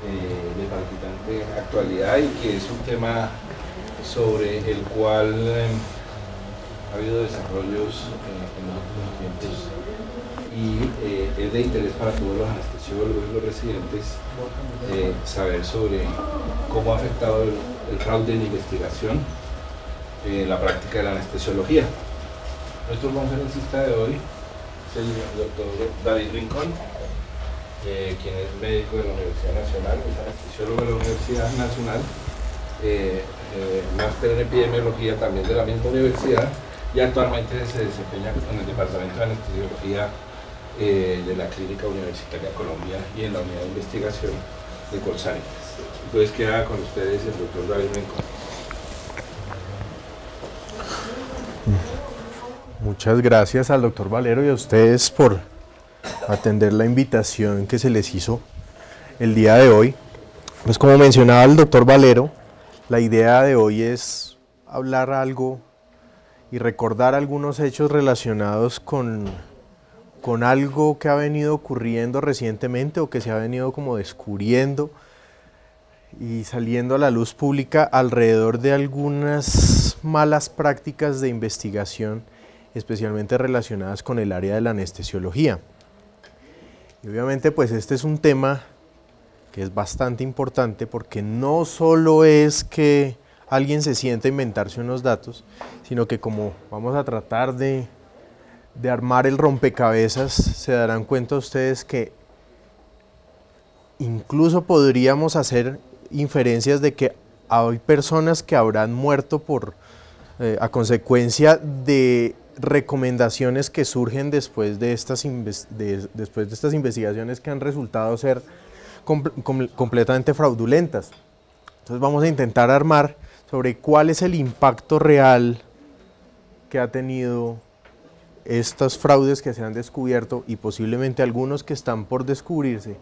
de palpitante actualidad y que es un tema sobre el cual ha habido desarrollos en los últimos tiempos y es de interés para todos los anestesiólogos y los residentes saber sobre cómo ha afectado el fraude en investigación en la práctica de la anestesiología. Nuestro conferencista de hoy es el doctor David Rincón, quien es médico de la Universidad Nacional, es anestesiólogo de la Universidad Nacional, máster en epidemiología también de la misma universidad, y actualmente se desempeña en el departamento de anestesiología de la Clínica Universitaria Colombia y en la unidad de investigación de Colsanitas. Entonces queda con ustedes el doctor David Rincón. Muchas gracias al doctor Valero y a ustedes por atender la invitación que se les hizo el día de hoy. Pues como mencionaba el doctor Valero, la idea de hoy es hablar algo y recordar algunos hechos relacionados con algo que ha venido ocurriendo recientemente o que se ha venido como descubriendo y saliendo a la luz pública alrededor de algunas malas prácticas de investigación, especialmente relacionadas con el área de la anestesiología. Y obviamente pues este es un tema que es bastante importante porque no solo es que alguien se sienta a inventarse unos datos, sino que como vamos a tratar de armar el rompecabezas, se darán cuenta ustedes que incluso podríamos hacer inferencias de que hay personas que habrán muerto a consecuencia de recomendaciones que surgen después de estas investigaciones que han resultado ser completamente fraudulentas. Entonces vamos a intentar armar sobre cuál es el impacto real que ha tenido estos fraudes que se han descubierto y posiblemente algunos que están por descubrirse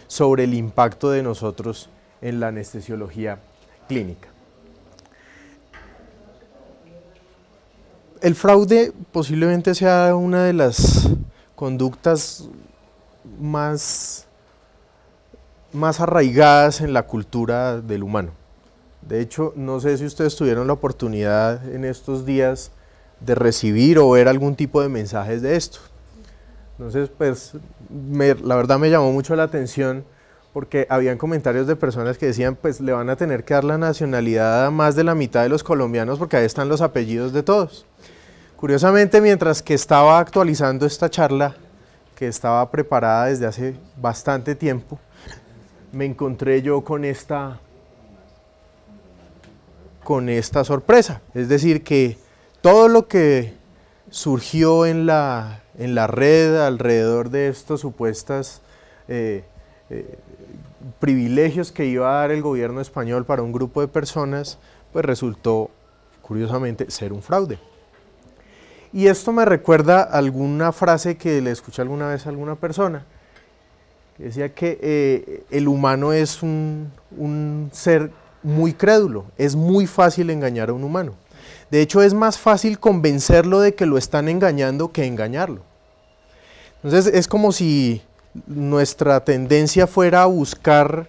sobre el impacto de nosotros en la anestesiología clínica. El fraude posiblemente sea una de las conductas más arraigadas en la cultura del humano. De hecho, no sé si ustedes tuvieron la oportunidad en estos días de recibir o ver algún tipo de mensajes de esto. Entonces, pues, la verdad me llamó mucho la atención porque habían comentarios de personas que decían, pues, le van a tener que dar la nacionalidad a más de la mitad de los colombianos porque ahí están los apellidos de todos. Curiosamente, mientras que estaba actualizando esta charla, que estaba preparada desde hace bastante tiempo, me encontré yo con esta sorpresa. Es decir, que todo lo que surgió en la red alrededor de estos supuestos privilegios que iba a dar el gobierno español para un grupo de personas, pues resultó, curiosamente, ser un fraude. Y esto me recuerda alguna frase que le escuché alguna vez a alguna persona, que decía que el humano es un ser muy crédulo, es muy fácil engañar a un humano. De hecho, es más fácil convencerlo de que lo están engañando que engañarlo. Entonces, es como si nuestra tendencia fuera a buscar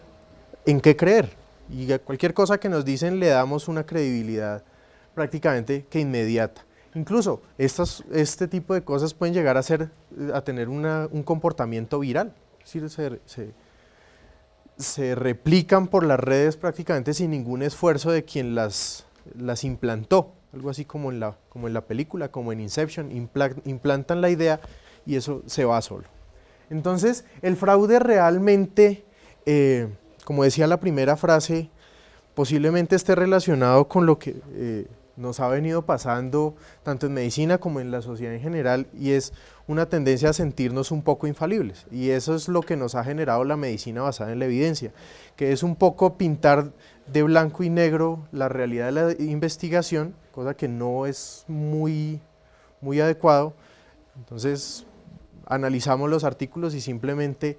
en qué creer. Y a cualquier cosa que nos dicen le damos una credibilidad prácticamente que inmediata. Incluso este tipo de cosas pueden llegar a tener un comportamiento viral. Es decir, se replican por las redes prácticamente sin ningún esfuerzo de quien las implantó. Algo así como en la película, como en Inception, implantan la idea y eso se va solo. Entonces, el fraude realmente, como decía la primera frase, posiblemente esté relacionado con lo que nos ha venido pasando tanto en medicina como en la sociedad en general, y es una tendencia a sentirnos un poco infalibles, y eso es lo que nos ha generado la medicina basada en la evidencia, que es un poco pintar de blanco y negro la realidad de la investigación, cosa que no es muy adecuado. Entonces analizamos los artículos y simplemente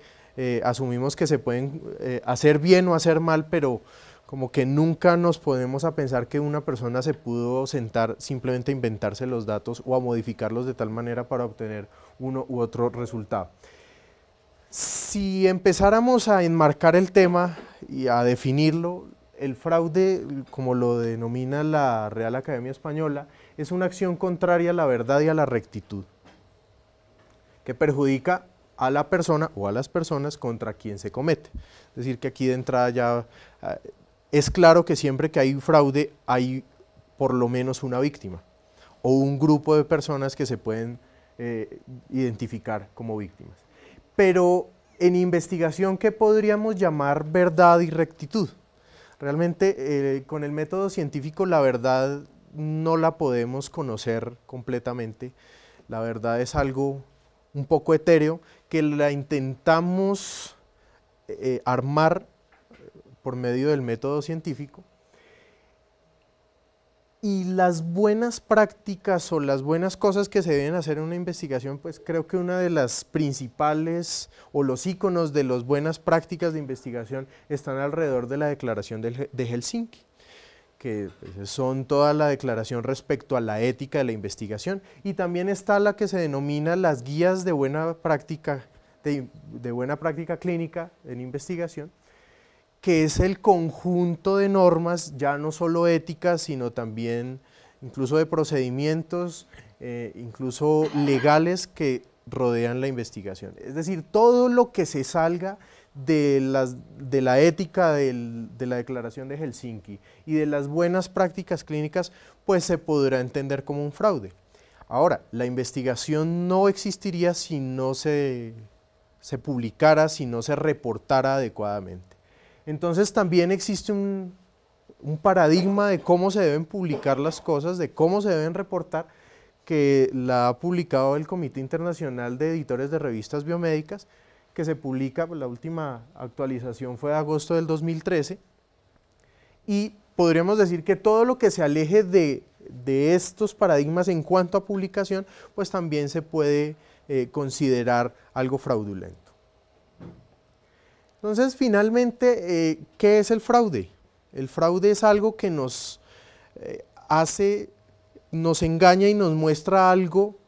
asumimos que se pueden hacer bien o hacer mal, pero como que nunca nos ponemos a pensar que una persona se pudo sentar simplemente a inventarse los datos o a modificarlos de tal manera para obtener uno u otro resultado. Si empezáramos a enmarcar el tema y a definirlo, el fraude, como lo denomina la Real Academia Española, es una acción contraria a la verdad y a la rectitud, que perjudica a la persona o a las personas contra quien se comete. Es decir, que aquí de entrada ya es claro que siempre que hay un fraude hay por lo menos una víctima o un grupo de personas que se pueden identificar como víctimas. Pero en investigación, ¿qué podríamos llamar verdad y rectitud? Realmente con el método científico la verdad no la podemos conocer completamente. La verdad es algo un poco etéreo que la intentamos armar por medio del método científico. Y las buenas prácticas o las buenas cosas que se deben hacer en una investigación, pues creo que una de las principales o los íconos de las buenas prácticas de investigación están alrededor de la Declaración de Helsinki, que son toda la declaración respecto a la ética de la investigación, y también está la que se denomina las guías de buena práctica, de buena práctica clínica en investigación, que es el conjunto de normas, ya no solo éticas, sino también incluso de procedimientos, incluso legales que rodean la investigación. Es decir, todo lo que se salga de la ética de la Declaración de Helsinki y de las buenas prácticas clínicas, pues se podrá entender como un fraude. Ahora, la investigación no existiría si no se publicara, si no se reportara adecuadamente. Entonces también existe un paradigma de cómo se deben publicar las cosas, de cómo se deben reportar, que la ha publicado el Comité Internacional de Editores de Revistas Biomédicas, que se publica, la última actualización fue de agosto del 2013, y podríamos decir que todo lo que se aleje de estos paradigmas en cuanto a publicación, pues también se puede considerar algo fraudulento. Entonces, finalmente, ¿qué es el fraude? El fraude es algo que nos nos engaña y nos muestra algo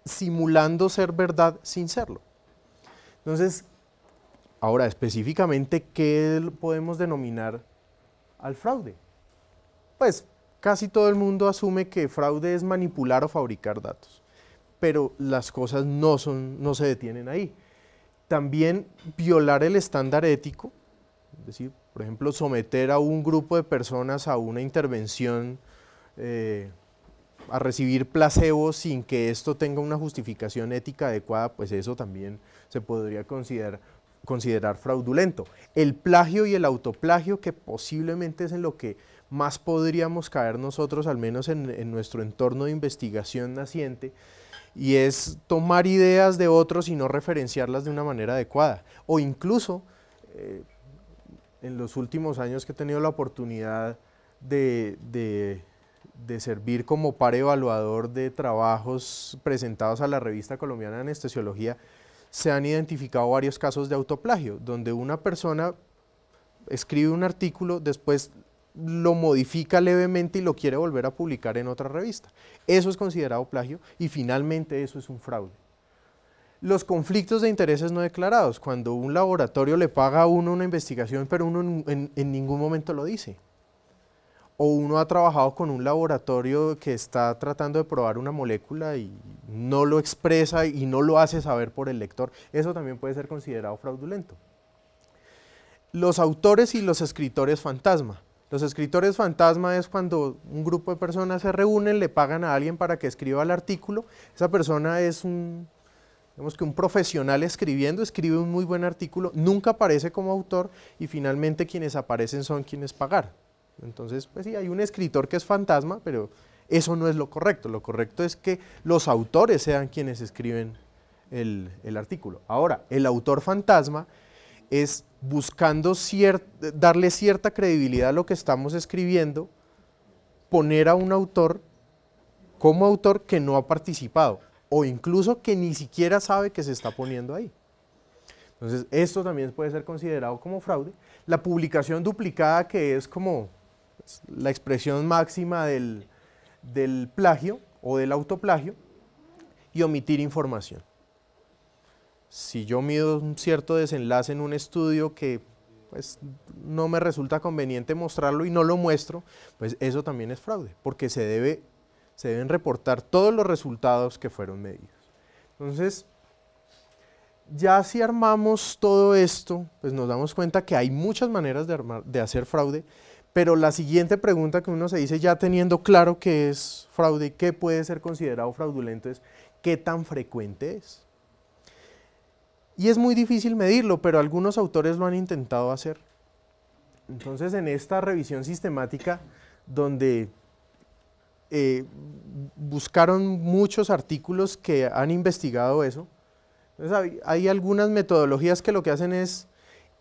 simulando ser verdad sin serlo. Entonces, ahora específicamente, ¿qué podemos denominar al fraude? Pues casi todo el mundo asume que fraude es manipular o fabricar datos, pero las cosas no se detienen ahí. También violar el estándar ético, es decir, por ejemplo, someter a un grupo de personas a una intervención, a recibir placebo sin que esto tenga una justificación ética adecuada, pues eso también se podría considerar fraudulento. El plagio y el autoplagio, que posiblemente es en lo que más podríamos caer nosotros, al menos en nuestro entorno de investigación naciente, y es tomar ideas de otros y no referenciarlas de una manera adecuada. O incluso, en los últimos años que he tenido la oportunidad de servir como par evaluador de trabajos presentados a la Revista Colombiana de Anestesiología, se han identificado varios casos de autoplagio, donde una persona escribe un artículo, después lo modifica levemente y lo quiere volver a publicar en otra revista. Eso es considerado plagio y finalmente eso es un fraude. Los conflictos de intereses no declarados, cuando un laboratorio le paga a uno una investigación pero uno en ningún momento lo dice. O uno ha trabajado con un laboratorio que está tratando de probar una molécula y no lo expresa y no lo hace saber por el lector, eso también puede ser considerado fraudulento. Los autores y los escritores fantasma. Los escritores fantasma es cuando un grupo de personas se reúnen, le pagan a alguien para que escriba el artículo, esa persona es digamos que un profesional escribiendo, escribe un muy buen artículo, nunca aparece como autor y finalmente quienes aparecen son quienes pagan. Entonces, pues sí, hay un escritor que es fantasma, pero eso no es lo correcto es que los autores sean quienes escriben el artículo. Ahora, el autor fantasma es buscando darle cierta credibilidad a lo que estamos escribiendo, poner a un autor como autor que no ha participado o incluso que ni siquiera sabe que se está poniendo ahí. Entonces, esto también puede ser considerado como fraude. La publicación duplicada, que es como la expresión máxima del plagio o del autoplagio, y omitir información. Si yo mido un cierto desenlace en un estudio que pues no me resulta conveniente mostrarlo y no lo muestro, pues eso también es fraude, porque se deben reportar todos los resultados que fueron medidos. Entonces, ya si armamos todo esto, pues nos damos cuenta que hay muchas maneras de hacer fraude, pero la siguiente pregunta que uno se dice, ya teniendo claro qué es fraude y qué puede ser considerado fraudulento, es ¿qué tan frecuente es? Y es muy difícil medirlo, pero algunos autores lo han intentado hacer. Entonces, en esta revisión sistemática, donde buscaron muchos artículos que han investigado eso, entonces hay algunas metodologías que lo que hacen es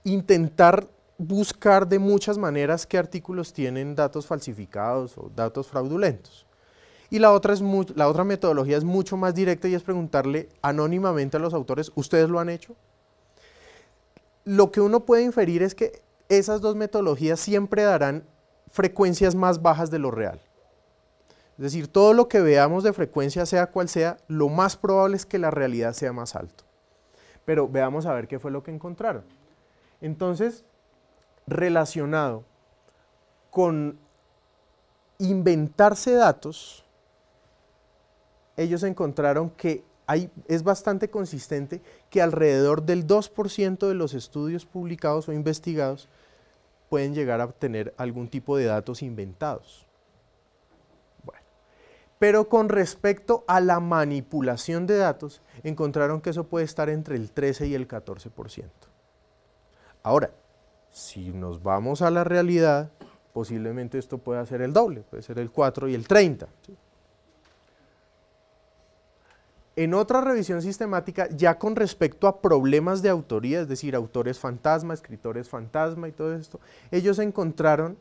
intentar buscar de muchas maneras qué artículos tienen datos falsificados o datos fraudulentos. Y la otra metodología es mucho más directa y es preguntarle anónimamente a los autores, ¿ustedes lo han hecho? Lo que uno puede inferir es que esas dos metodologías siempre darán frecuencias más bajas de lo real. Es decir, todo lo que veamos de frecuencia, sea cual sea, lo más probable es que la realidad sea más alto. Pero veamos a ver qué fue lo que encontraron. Entonces, relacionado con inventarse datos, ellos encontraron que es bastante consistente que alrededor del 2% de los estudios publicados o investigados pueden llegar a tener algún tipo de datos inventados. Bueno, pero con respecto a la manipulación de datos, encontraron que eso puede estar entre el 13 y el 14%. Ahora, si nos vamos a la realidad, posiblemente esto pueda ser el doble, puede ser el 4 y el 30. ¿Sí? En otra revisión sistemática, ya con respecto a problemas de autoría, es decir, autores fantasma, escritores fantasma y todo esto, ellos encontraron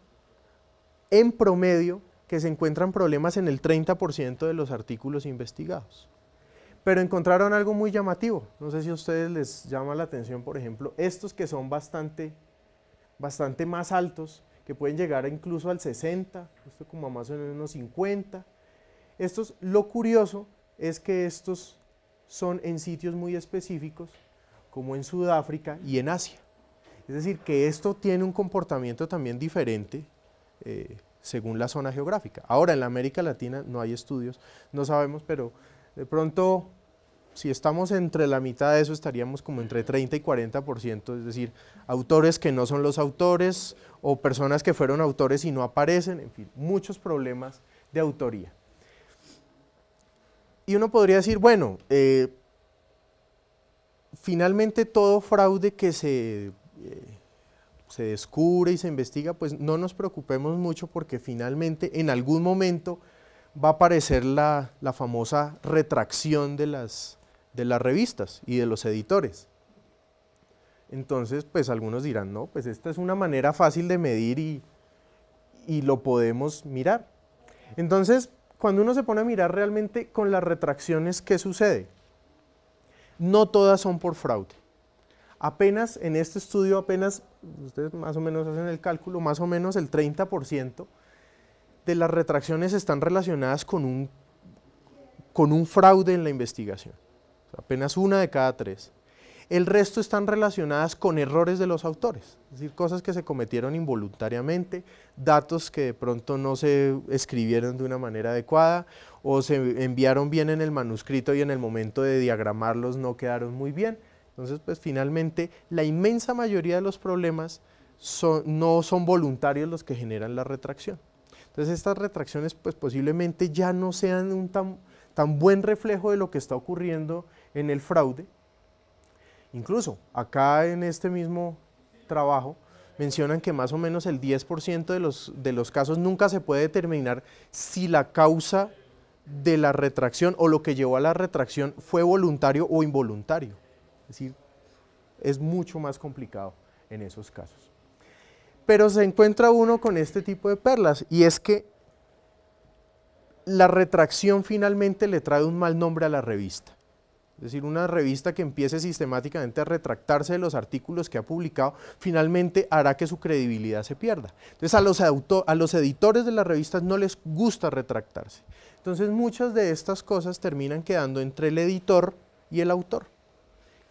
en promedio que se encuentran problemas en el 30% de los artículos investigados. Pero encontraron algo muy llamativo, no sé si a ustedes les llama la atención, por ejemplo, estos que son bastante más altos, que pueden llegar incluso al 60, esto como a más o menos 50. Estos, lo curioso es que estos son en sitios muy específicos, como en Sudáfrica y en Asia. Es decir, que esto tiene un comportamiento también diferente según la zona geográfica. Ahora, en la América Latina no hay estudios, no sabemos, pero de pronto, si estamos entre la mitad de eso, estaríamos como entre 30 y 40%, es decir, autores que no son los autores, o personas que fueron autores y no aparecen, en fin, muchos problemas de autoría. Y uno podría decir, bueno, finalmente todo fraude que se descubre y se investiga, pues no nos preocupemos mucho porque finalmente en algún momento va a aparecer la famosa retracción de las revistas y de los editores. Entonces, pues algunos dirán, no, pues esta es una manera fácil de medir y lo podemos mirar. Entonces, cuando uno se pone a mirar realmente con las retracciones, ¿qué sucede? No todas son por fraude. Apenas en este estudio, ustedes más o menos hacen el cálculo, más o menos el 30% de las retracciones están relacionadas con un fraude en la investigación. O sea, apenas una de cada 3. El resto están relacionadas con errores de los autores, es decir, cosas que se cometieron involuntariamente, datos que de pronto no se escribieron de una manera adecuada o se enviaron bien en el manuscrito y en el momento de diagramarlos no quedaron muy bien. Entonces, pues finalmente la inmensa mayoría de los problemas no son voluntarios los que generan la retracción. Entonces estas retracciones pues posiblemente ya no sean un tan buen reflejo de lo que está ocurriendo en el fraude. Incluso acá en este mismo trabajo mencionan que más o menos el 10% de los casos nunca se puede determinar si la causa de la retracción o lo que llevó a la retracción fue voluntario o involuntario. Es decir, es mucho más complicado en esos casos. Pero se encuentra uno con este tipo de perlas y es que la retracción finalmente le trae un mal nombre a la revista. Es decir, una revista que empiece sistemáticamente a retractarse de los artículos que ha publicado, finalmente hará que su credibilidad se pierda. Entonces a los editores de las revistas no les gusta retractarse. Entonces muchas de estas cosas terminan quedando entre el editor y el autor,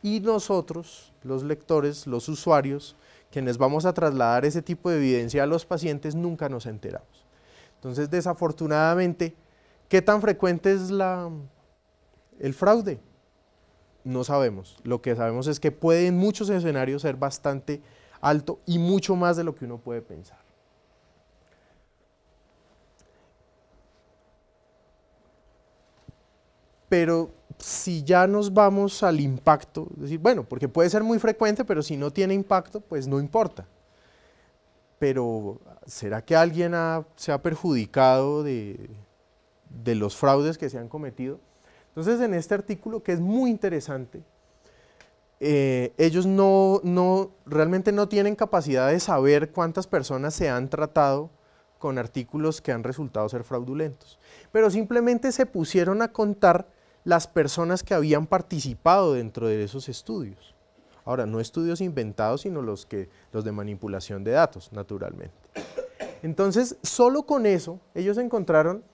y nosotros, los lectores, los usuarios, quienes vamos a trasladar ese tipo de evidencia a los pacientes, nunca nos enteramos. Entonces, desafortunadamente, ¿qué tan frecuente es el fraude? No sabemos. Lo que sabemos es que puede en muchos escenarios ser bastante alto y mucho más de lo que uno puede pensar. Pero si ya nos vamos al impacto, es decir, bueno, porque puede ser muy frecuente, pero si no tiene impacto, pues no importa. Pero, ¿será que alguien se ha perjudicado de los fraudes que se han cometido? Entonces, en este artículo, que es muy interesante, ellos realmente no tienen capacidad de saber cuántas personas se han tratado con artículos que han resultado ser fraudulentos, pero simplemente se pusieron a contar las personas que habían participado dentro de esos estudios. Ahora, no estudios inventados, sino los de manipulación de datos, naturalmente. Entonces, solo con eso, ellos encontraron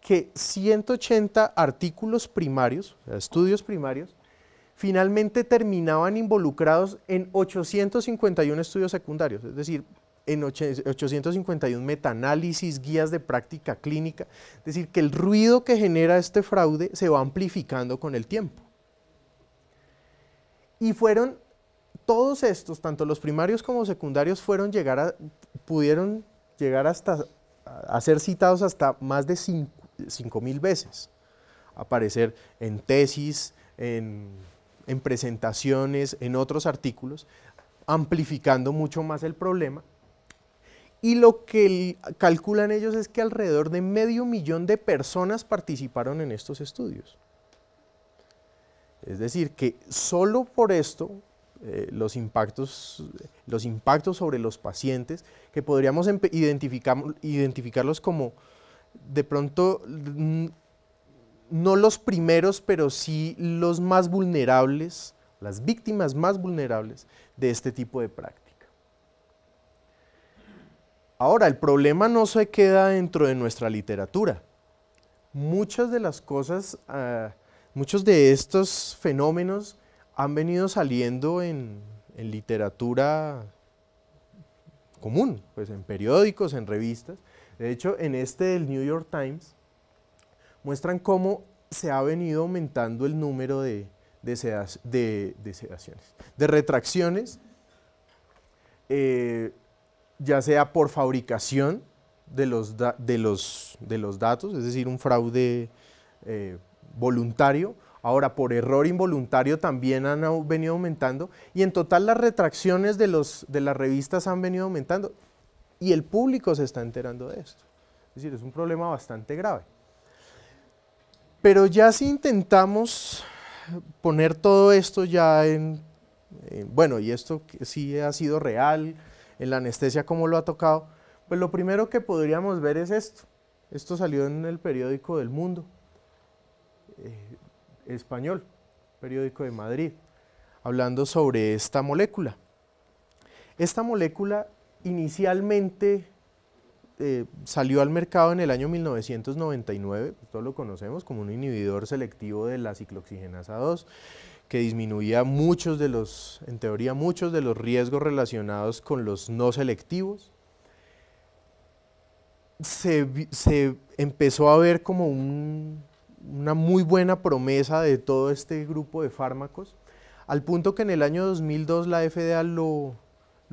que 180 artículos primarios, o sea, estudios primarios, finalmente terminaban involucrados en 851 estudios secundarios, es decir, en 851 metaanálisis, guías de práctica clínica, es decir, que el ruido que genera este fraude se va amplificando con el tiempo. Y fueron todos estos, tanto los primarios como secundarios, pudieron llegar hasta a ser citados hasta más de 5.000 veces, aparecer en tesis, en presentaciones, en otros artículos, amplificando mucho más el problema. Y lo que calculan ellos es que alrededor de 500.000 de personas participaron en estos estudios. Es decir, que solo por esto, los impactos sobre los pacientes, que podríamos identificarlos como, de pronto, no los primeros, pero sí los más vulnerables, las víctimas más vulnerables de este tipo de práctica. Ahora, el problema no se queda dentro de nuestra literatura. Muchas de las cosas, muchos de estos fenómenos han venido saliendo en literatura común, pues en periódicos, en revistas. De hecho, en del New York Times, muestran cómo se ha venido aumentando el número de retracciones, ya sea por fabricación de los datos, es decir, un fraude voluntario. Ahora, por error involuntario también han venido aumentando, y en total las retracciones de las revistas han venido aumentando, y el público se está enterando de esto. Es decir, es un problema bastante grave. Pero ya si intentamos poner todo esto ya bueno, y esto sí ha sido real, en la anestesia cómo lo ha tocado, pues lo primero que podríamos ver es esto. Esto salió en el periódico del Mundo español, periódico de Madrid, hablando sobre esta molécula. Esta molécula inicialmente salió al mercado en el año 1999, pues todos lo conocemos como un inhibidor selectivo de la ciclooxigenasa 2, que disminuía en teoría, muchos de los riesgos relacionados con los no selectivos. Se empezó a ver como una muy buena promesa de todo este grupo de fármacos, al punto que en el año 2002 la FDA lo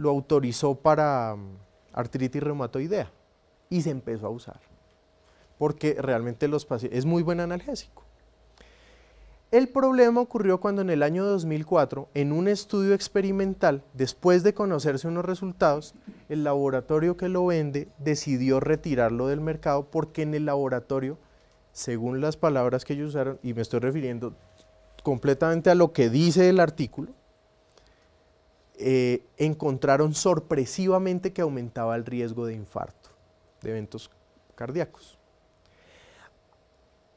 autorizó para artritis reumatoidea y se empezó a usar, porque realmente es muy buen analgésico. El problema ocurrió cuando en el año 2004, en un estudio experimental, después de conocerse unos resultados, el laboratorio que lo vende decidió retirarlo del mercado, porque en el laboratorio, según las palabras que ellos usaron, y me estoy refiriendo completamente a lo que dice el artículo, encontraron sorpresivamente que aumentaba el riesgo de infarto, de eventos cardíacos.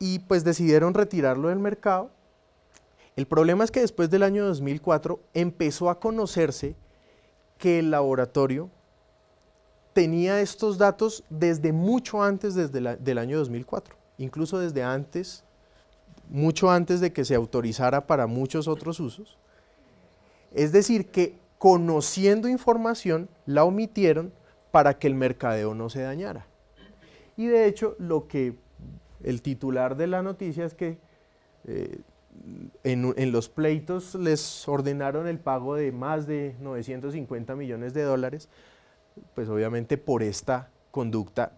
Y pues decidieron retirarlo del mercado. El problema es que después del año 2004 empezó a conocerse que el laboratorio tenía estos datos desde mucho antes del año 2004, incluso desde antes, mucho antes de que se autorizara para muchos otros usos. Es decir, que conociendo información, la omitieron para que el mercadeo no se dañara. Y de hecho, lo que el titular de la noticia es que en los pleitos les ordenaron el pago de más de 950 millones de dólares, pues obviamente por esta conducta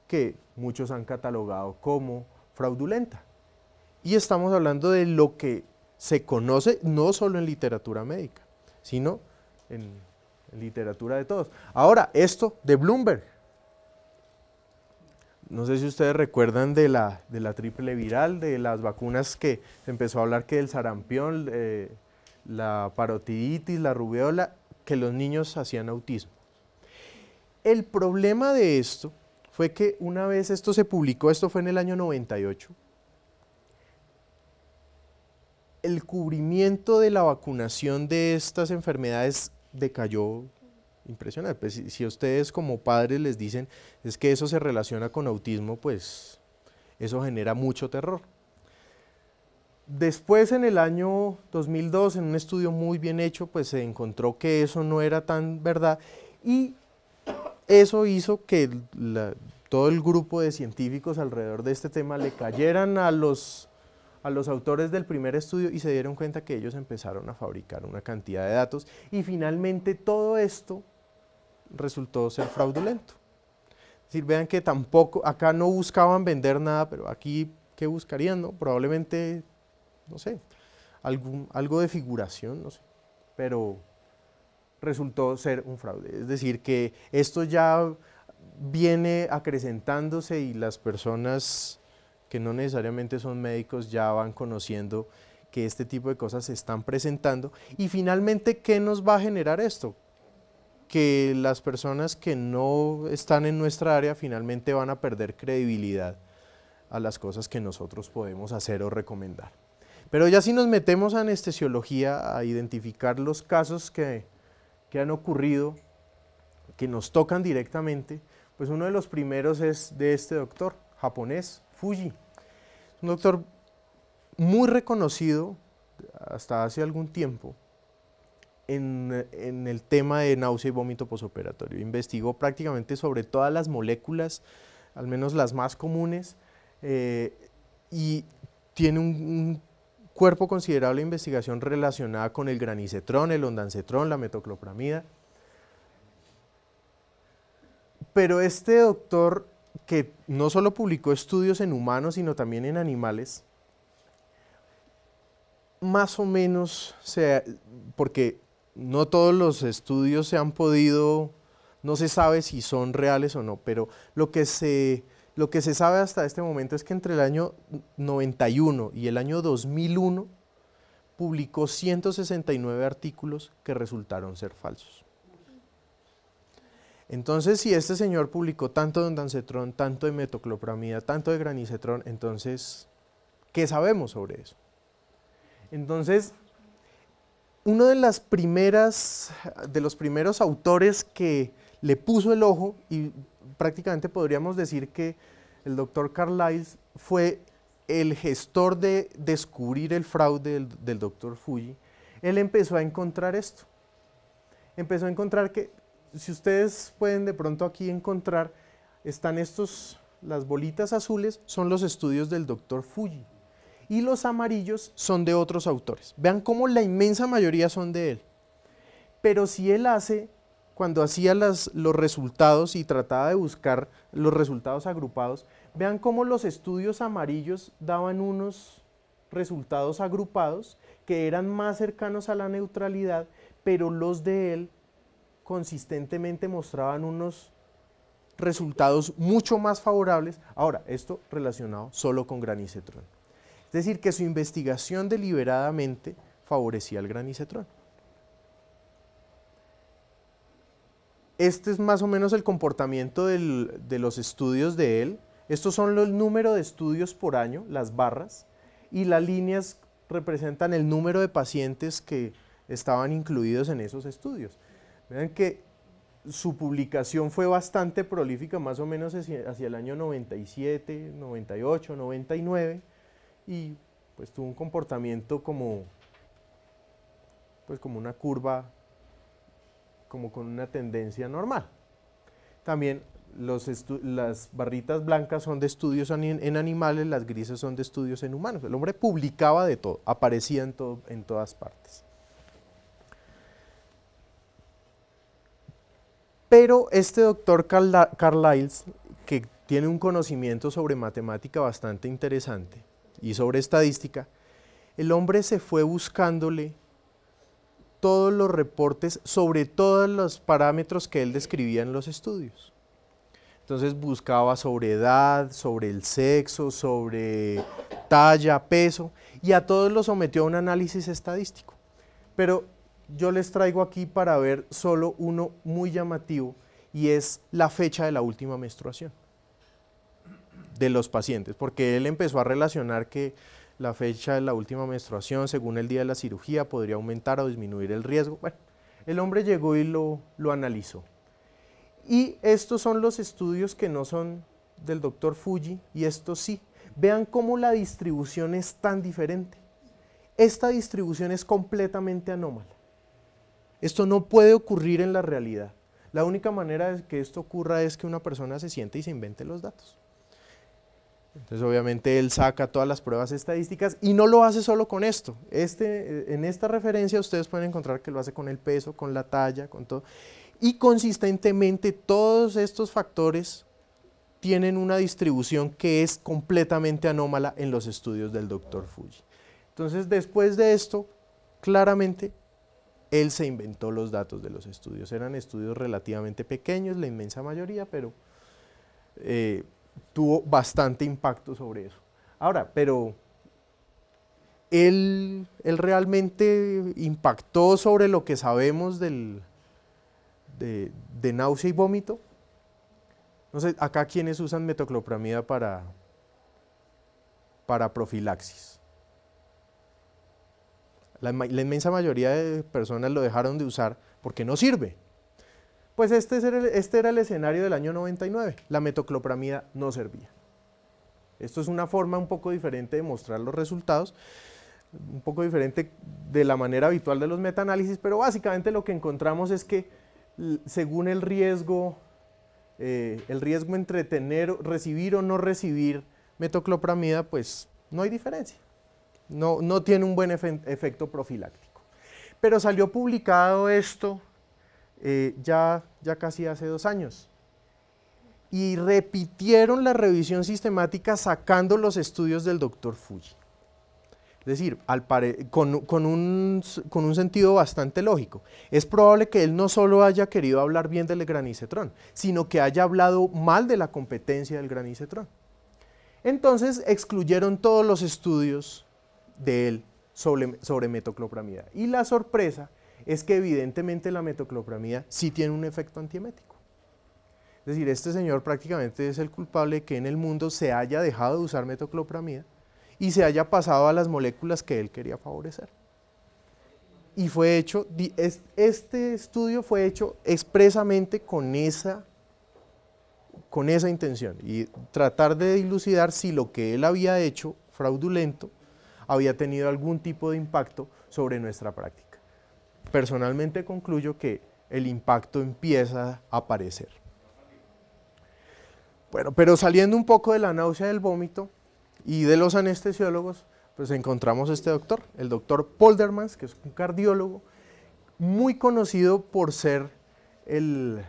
que muchos han catalogado como fraudulenta. Y estamos hablando de lo que se conoce no solo en literatura médica, sino en literatura de todos. Ahora, esto de Bloomberg. No sé si ustedes recuerdan de la triple viral, de las vacunas que se empezó a hablar que del sarampión, la parotiditis, la rubiola, que los niños hacían autismo. El problema de esto fue que una vez esto se publicó, esto fue en el año 98, el cubrimiento de la vacunación de estas enfermedades decayó impresionante. Pues si ustedes como padres les dicen es que eso se relaciona con autismo, pues eso genera mucho terror. Después, en el año 2002, en un estudio muy bien hecho, pues se encontró que eso no era tan verdad, y eso hizo que todo el grupo de científicos alrededor de este tema le cayeran a los autores del primer estudio y se dieron cuenta que ellos empezaron a fabricar una cantidad de datos y finalmente todo esto resultó ser fraudulento. Es decir, vean que tampoco, acá no buscaban vender nada, pero aquí, ¿qué buscarían? No? Probablemente, no sé, algo de figuración, no sé, pero resultó ser un fraude. Es decir, que esto ya viene acrecentándose y las personas que no necesariamente son médicos ya van conociendo que este tipo de cosas se están presentando. Y finalmente, ¿qué nos va a generar esto? Que las personas que no están en nuestra área finalmente van a perder credibilidad a las cosas que nosotros podemos hacer o recomendar. Pero ya si nos metemos a anestesiología, a identificar los casos que han ocurrido, que nos tocan directamente, pues uno de los primeros es de este doctor japonés, Fuji. Un doctor muy reconocido hasta hace algún tiempo en el tema de náusea y vómito posoperatorio. Investigó prácticamente sobre todas las moléculas, al menos las más comunes, y tiene un cuerpo considerable de investigación relacionada con el granicetrón, el ondansetrón, la metoclopramida. Pero este doctor, que no solo publicó estudios en humanos, sino también en animales, más o menos, porque no todos los estudios se han podido, no se sabe si son reales o no, pero lo que se sabe hasta este momento es que entre el año 91 y el año 2001 publicó 169 artículos que resultaron ser falsos. Entonces, si este señor publicó tanto de ondansetrón, tanto de metoclopramida, tanto de granicetrón, entonces, ¿qué sabemos sobre eso? Entonces, uno de los primeros autores que le puso el ojo, y prácticamente podríamos decir que el doctor Carlisle fue el gestor de descubrir el fraude del doctor Fuji, él empezó a encontrar esto. Empezó a encontrar que, si ustedes pueden de pronto aquí encontrar, están las bolitas azules son los estudios del doctor Fuji y los amarillos son de otros autores. Vean cómo la inmensa mayoría son de él. Pero si él cuando hacía los resultados y trataba de buscar los resultados agrupados, vean cómo los estudios amarillos daban unos resultados agrupados que eran más cercanos a la neutralidad, pero los de él consistentemente mostraban unos resultados mucho más favorables. Ahora, esto relacionado solo con granicetrón. Es decir, que su investigación deliberadamente favorecía el granicetrón. Este es más o menos el comportamiento de los estudios de él. Estos son el número de estudios por año, las barras, y las líneas representan el número de pacientes que estaban incluidos en esos estudios. Vean que su publicación fue bastante prolífica, más o menos hacia el año 97, 98, 99, y pues tuvo un comportamiento como, pues como una curva, como con una tendencia normal. También las barritas blancas son de estudios en animales, las grises son de estudios en humanos. El hombre publicaba de todo, aparecía en todas partes. Pero este doctor Carlisle, que tiene un conocimiento sobre matemática bastante interesante y sobre estadística, el hombre se fue buscándole todos los reportes sobre todos los parámetros que él describía en los estudios. Entonces buscaba sobre edad, sobre el sexo, sobre talla, peso, y a todos los sometió a un análisis estadístico. Pero yo les traigo aquí para ver solo uno muy llamativo, y es la fecha de la última menstruación de los pacientes, porque él empezó a relacionar que la fecha de la última menstruación, según el día de la cirugía, podría aumentar o disminuir el riesgo. Bueno, el hombre llegó y lo analizó. Y estos son los estudios que no son del doctor Fujii, y estos sí. Vean cómo la distribución es tan diferente. Esta distribución es completamente anómala. Esto no puede ocurrir en la realidad. La única manera de que esto ocurra es que una persona se siente y se invente los datos. Entonces obviamente él saca todas las pruebas estadísticas y no lo hace solo con esto. En esta referencia ustedes pueden encontrar que lo hace con el peso, con la talla, con todo. Y consistentemente todos estos factores tienen una distribución que es completamente anómala en los estudios del doctor Fujii. Entonces después de esto, claramente él se inventó los datos de los estudios. Eran estudios relativamente pequeños, la inmensa mayoría, pero tuvo bastante impacto sobre eso. Ahora, pero él realmente impactó sobre lo que sabemos de náusea y vómito. No sé, acá quienes usan metoclopramida para profilaxis. La inmensa mayoría de personas lo dejaron de usar porque no sirve. Pues este era el escenario del año 99, la metoclopramida no servía. Esto es una forma un poco diferente de mostrar los resultados, un poco diferente de la manera habitual de los metaanálisis, pero básicamente lo que encontramos es que según el riesgo entre recibir o no recibir metoclopramida, pues no hay diferencia. No tiene un buen efecto profiláctico. Pero salió publicado esto ya casi hace 2 años. Y repitieron la revisión sistemática sacando los estudios del doctor Fujii. Es decir, con un sentido bastante lógico. Es probable que él no solo haya querido hablar bien del granicetrón, sino que haya hablado mal de la competencia del granicetrón. Entonces excluyeron todos los estudios de él sobre metoclopramida. Y la sorpresa es que evidentemente la metoclopramida sí tiene un efecto antiemético. Es decir, este señor prácticamente es el culpable de que en el mundo se haya dejado de usar metoclopramida y se haya pasado a las moléculas que él quería favorecer. Y fue hecho, este estudio fue hecho expresamente con esa intención y tratar de dilucidar si lo que él había hecho fraudulento había tenido algún tipo de impacto sobre nuestra práctica. Personalmente concluyo que el impacto empieza a aparecer. Bueno, pero saliendo un poco de la náusea del vómito y de los anestesiólogos, pues encontramos este doctor, el doctor Poldermans, que es un cardiólogo muy conocido por ser el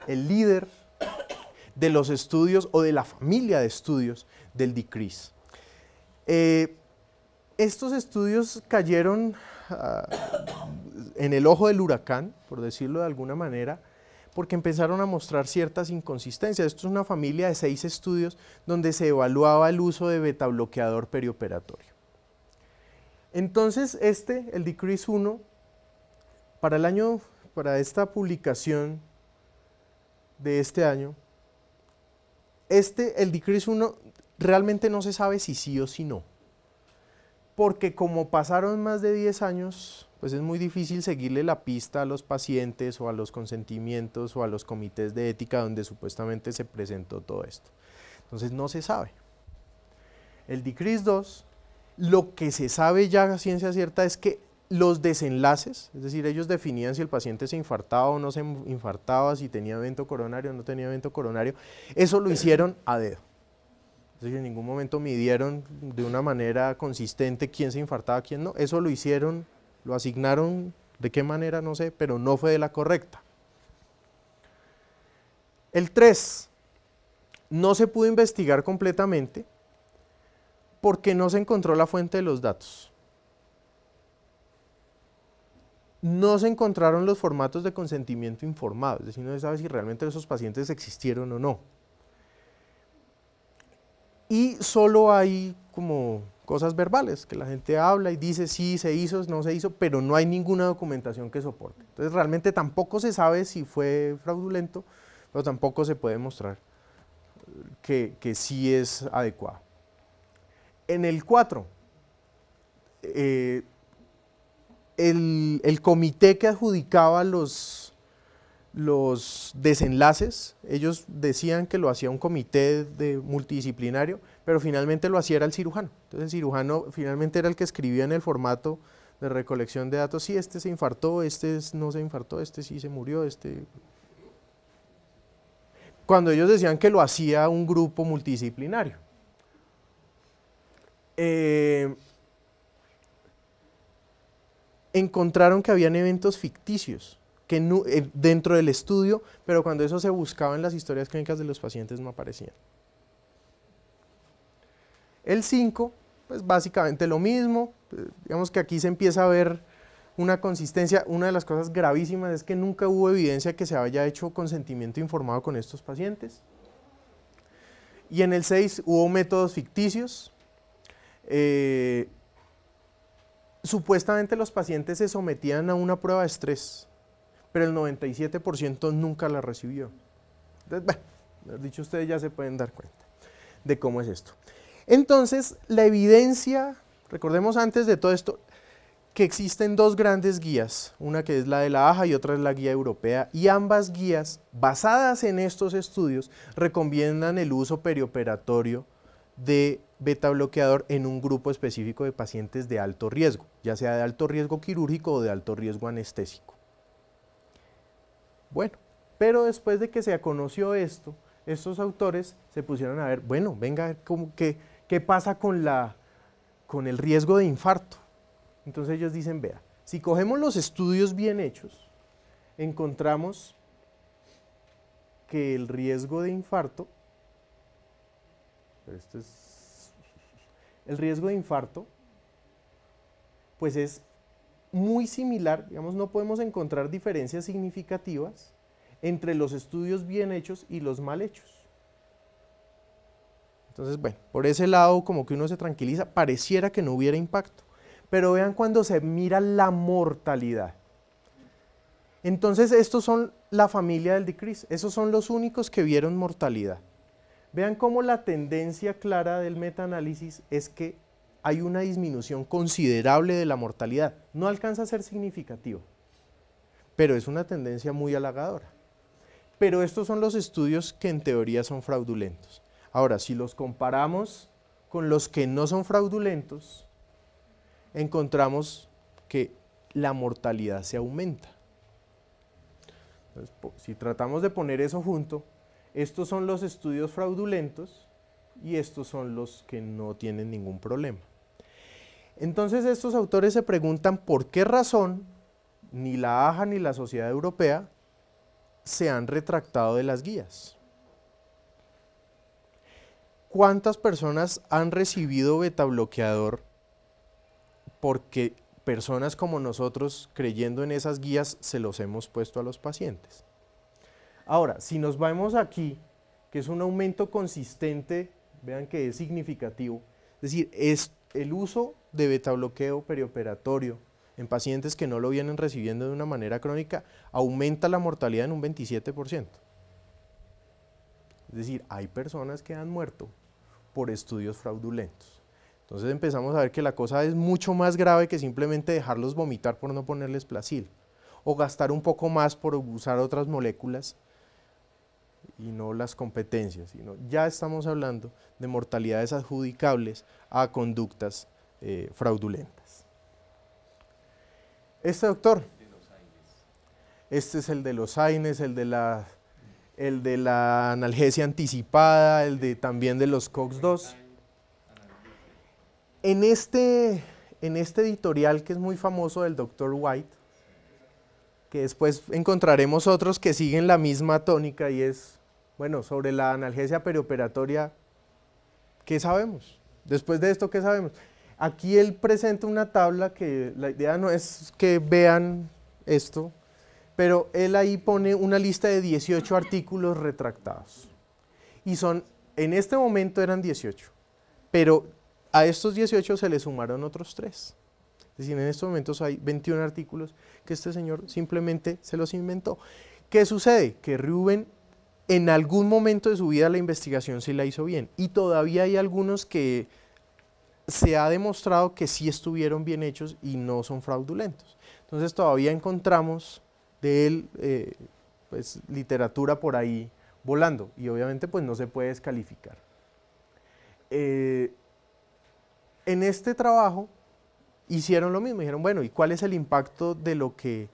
líder de los estudios o de la familia de estudios del DCRIS. Estos estudios cayeron en el ojo del huracán, por decirlo de alguna manera, porque empezaron a mostrar ciertas inconsistencias. Esto es una familia de 6 estudios donde se evaluaba el uso de betabloqueador perioperatorio. Entonces el DCRIS 1, para esta publicación de este año, el DCRIS 1 realmente no se sabe si sí o si no, porque como pasaron más de 10 años, pues es muy difícil seguirle la pista a los pacientes o a los consentimientos o a los comités de ética donde supuestamente se presentó todo esto. Entonces no se sabe. El DCRIS 2 Lo que se sabe ya a ciencia cierta es que los desenlaces, es decir, ellos definían si el paciente se infartaba o no se infartaba, si tenía evento coronario o no tenía evento coronario, eso lo hicieron a dedo. Es decir, en ningún momento midieron de una manera consistente quién se infartaba, quién no, eso lo hicieron, lo asignaron, de qué manera no sé, pero no fue de la correcta. El 3, no se pudo investigar completamente porque no se encontró la fuente de los datos. No se encontraron los formatos de consentimiento informado, es decir, no se sabe si realmente esos pacientes existieron o no. Y solo hay como cosas verbales, que la gente habla y dice sí, se hizo, no se hizo, pero no hay ninguna documentación que soporte. Entonces realmente tampoco se sabe si fue fraudulento, pero tampoco se puede mostrar que sí es adecuado. En el 4, el comité que adjudicaba los desenlaces, ellos decían que lo hacía un comité multidisciplinario, pero finalmente lo hacía era el cirujano. Entonces el cirujano finalmente era el que escribía en el formato de recolección de datos, sí, este se infartó, este no se infartó, este sí se murió, este... Cuando ellos decían que lo hacía un grupo multidisciplinario. Encontraron que habían eventos ficticios que no, dentro del estudio, pero cuando eso se buscaba en las historias clínicas de los pacientes no aparecían. El 5, pues básicamente lo mismo, digamos que aquí se empieza a ver una consistencia. Una de las cosas gravísimas es que nunca hubo evidencia que se haya hecho consentimiento informado con estos pacientes. Y en el 6 hubo métodos ficticios. Supuestamente los pacientes se sometían a una prueba de estrés, pero el 97% nunca la recibió. Entonces, bueno, dicho ustedes ya se pueden dar cuenta de cómo es esto. Entonces, la evidencia, recordemos antes de todo esto, que existen dos grandes guías, una que es la de la AJA y otra es la guía europea, y ambas guías, basadas en estos estudios, recomiendan el uso perioperatorio de beta bloqueador en un grupo específico de pacientes de alto riesgo, ya sea de alto riesgo quirúrgico o de alto riesgo anestésico. Bueno, pero después de que se conoció esto, estos autores se pusieron a ver, bueno, venga, ¿qué pasa con el riesgo de infarto? Entonces ellos dicen, vea, si cogemos los estudios bien hechos, encontramos que el riesgo de infarto, el riesgo de infarto, pues es muy similar, digamos, no podemos encontrar diferencias significativas entre los estudios bien hechos y los mal hechos. Entonces, bueno, por ese lado como que uno se tranquiliza, pareciera que no hubiera impacto. Pero vean cuando se mira la mortalidad. Entonces estos son la familia del decrease, esos son los únicos que vieron mortalidad. Vean cómo la tendencia clara del metaanálisis es que hay una disminución considerable de la mortalidad. No alcanza a ser significativo, pero es una tendencia muy halagadora. Pero estos son los estudios que en teoría son fraudulentos. Ahora, si los comparamos con los que no son fraudulentos, encontramos que la mortalidad se aumenta. Entonces, si tratamos de poner eso junto, estos son los estudios fraudulentos y estos son los que no tienen ningún problema. Entonces estos autores se preguntan por qué razón ni la AJA ni la Sociedad Europea se han retractado de las guías. ¿Cuántas personas han recibido beta bloqueador porque personas como nosotros, creyendo en esas guías, se los hemos puesto a los pacientes? Ahora, si nos vemos aquí, que es un aumento consistente, vean que es significativo, es decir, es el uso de beta bloqueo perioperatorio en pacientes que no lo vienen recibiendo de una manera crónica, aumenta la mortalidad en un 27%. Es decir, hay personas que han muerto por estudios fraudulentos. Entonces empezamos a ver que la cosa es mucho más grave que simplemente dejarlos vomitar por no ponerles Placil, o gastar un poco más por usar otras moléculas y no las competencias, sino ya estamos hablando de mortalidades adjudicables a conductas fraudulentas. Este doctor, este es el de los AINES, el de la analgesia anticipada, también de los COX-2. En este editorial que es muy famoso del Dr. White, que después encontraremos otros que siguen la misma tónica y es, bueno, sobre la analgesia perioperatoria, ¿qué sabemos? Después de esto, ¿qué sabemos? Aquí él presenta una tabla que la idea no es que vean esto, pero él ahí pone una lista de 18 artículos retractados. Y en este momento eran 18, pero a estos 18 se le sumaron otros 3. Es decir, en estos momentos hay 21 artículos que este señor simplemente se los inventó. ¿Qué sucede? Que Reuben en algún momento de su vida la investigación sí la hizo bien y todavía hay algunos que se ha demostrado que sí estuvieron bien hechos y no son fraudulentos. Entonces todavía encontramos de él pues, literatura por ahí volando y obviamente pues no se puede descalificar. En este trabajo hicieron lo mismo, dijeron, bueno, ¿y cuál es el impacto de lo que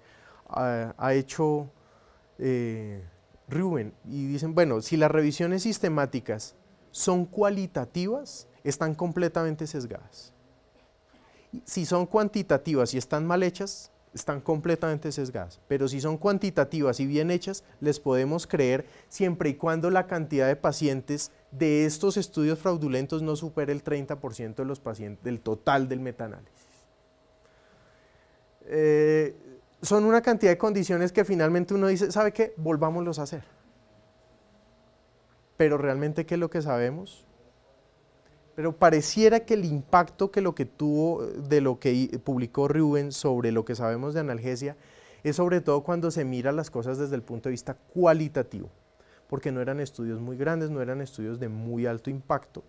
ha hecho Reuben? Y dicen, bueno, si las revisiones sistemáticas son cualitativas, están completamente sesgadas. Si son cuantitativas y están mal hechas, están completamente sesgadas. Pero si son cuantitativas y bien hechas, les podemos creer siempre y cuando la cantidad de pacientes de estos estudios fraudulentos no supere el 30% de los pacientes del total del metaanálisis. Son una cantidad de condiciones que finalmente uno dice, ¿sabe qué? Volvámoslos a hacer. Pero realmente, ¿qué es lo que sabemos? Pero pareciera que el impacto que lo que tuvo de lo que publicó Reuben sobre lo que sabemos de analgesia es sobre todo cuando se mira las cosas desde el punto de vista cualitativo, porque no eran estudios muy grandes, no eran estudios de muy alto impacto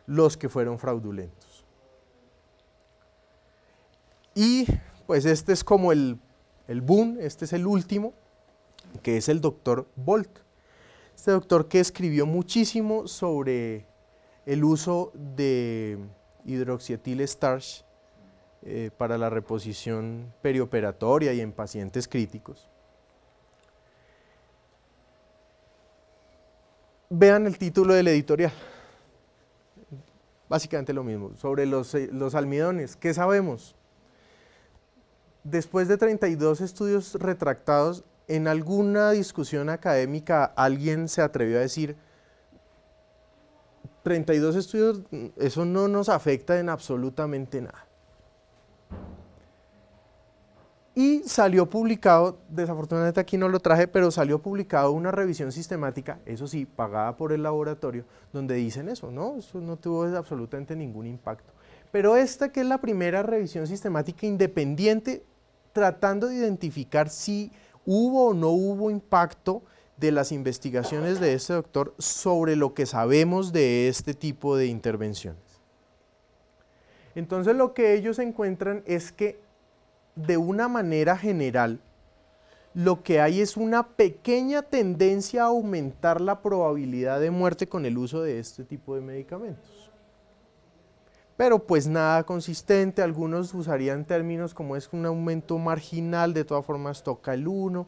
los que fueron fraudulentos. Y pues este es como el boom, este es el último, que es el doctor Bolt. Este doctor que escribió muchísimo sobre el uso de hidroxietil starch para la reposición perioperatoria y en pacientes críticos. Vean el título del editorial. Básicamente lo mismo. Sobre los almidones, ¿qué sabemos? Después de 32 estudios retractados, en alguna discusión académica alguien se atrevió a decir 32 estudios, eso no nos afecta en absolutamente nada. Y salió publicado, desafortunadamente aquí no lo traje, pero salió publicado una revisión sistemática, eso sí, pagada por el laboratorio, donde dicen eso, ¿no? Eso no tuvo absolutamente ningún impacto. Pero esta que es la primera revisión sistemática independiente, tratando de identificar si hubo o no hubo impacto de las investigaciones de este doctor sobre lo que sabemos de este tipo de intervenciones. Entonces lo que ellos encuentran es que de una manera general lo que hay es una pequeña tendencia a aumentar la probabilidad de muerte con el uso de este tipo de medicamentos. Pero pues nada consistente, algunos usarían términos como es un aumento marginal, de todas formas toca el 1,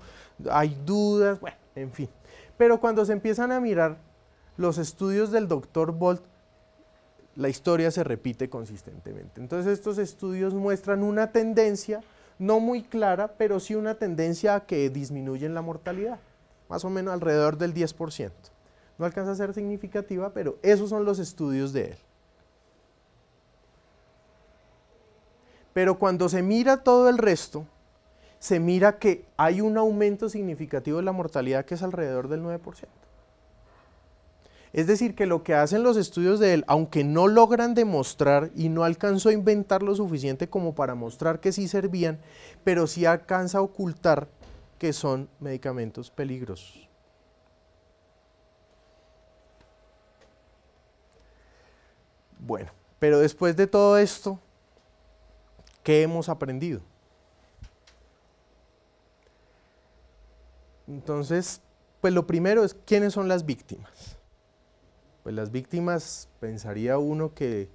hay dudas, bueno, en fin. Pero cuando se empiezan a mirar los estudios del Dr. Bolt, la historia se repite consistentemente. Entonces estos estudios muestran una tendencia, no muy clara, pero sí una tendencia a que disminuyen la mortalidad, más o menos alrededor del 10%. No alcanza a ser significativa, pero esos son los estudios de él. Pero cuando se mira todo el resto, se mira que hay un aumento significativo de la mortalidad que es alrededor del 9%. Es decir, que lo que hacen los estudios de él, aunque no logran demostrar y no alcanzó a inventar lo suficiente como para mostrar que sí servían, pero sí alcanza a ocultar que son medicamentos peligrosos. Bueno, pero después de todo esto, ¿qué hemos aprendido? Entonces, pues lo primero es, ¿quiénes son las víctimas? Pues las víctimas, pensaría uno que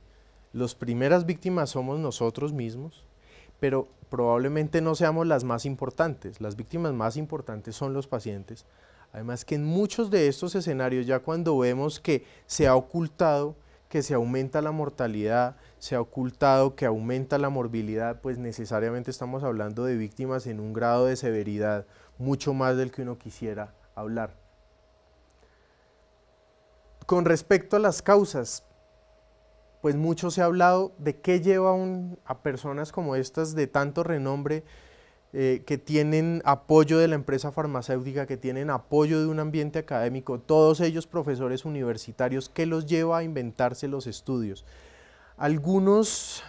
Las primeras víctimas somos nosotros mismos, pero probablemente no seamos las más importantes. Las víctimas más importantes son los pacientes. Además que en muchos de estos escenarios, ya cuando vemos que se ha ocultado, que se aumenta la mortalidad, se ha ocultado que aumenta la morbilidad, pues necesariamente estamos hablando de víctimas en un grado de severidad mucho más del que uno quisiera hablar. Con respecto a las causas, pues mucho se ha hablado de qué lleva a personas como estas de tanto renombre, que tienen apoyo de la empresa farmacéutica, que tienen apoyo de un ambiente académico, todos ellos profesores universitarios, ¿qué los lleva a inventarse los estudios? Algunos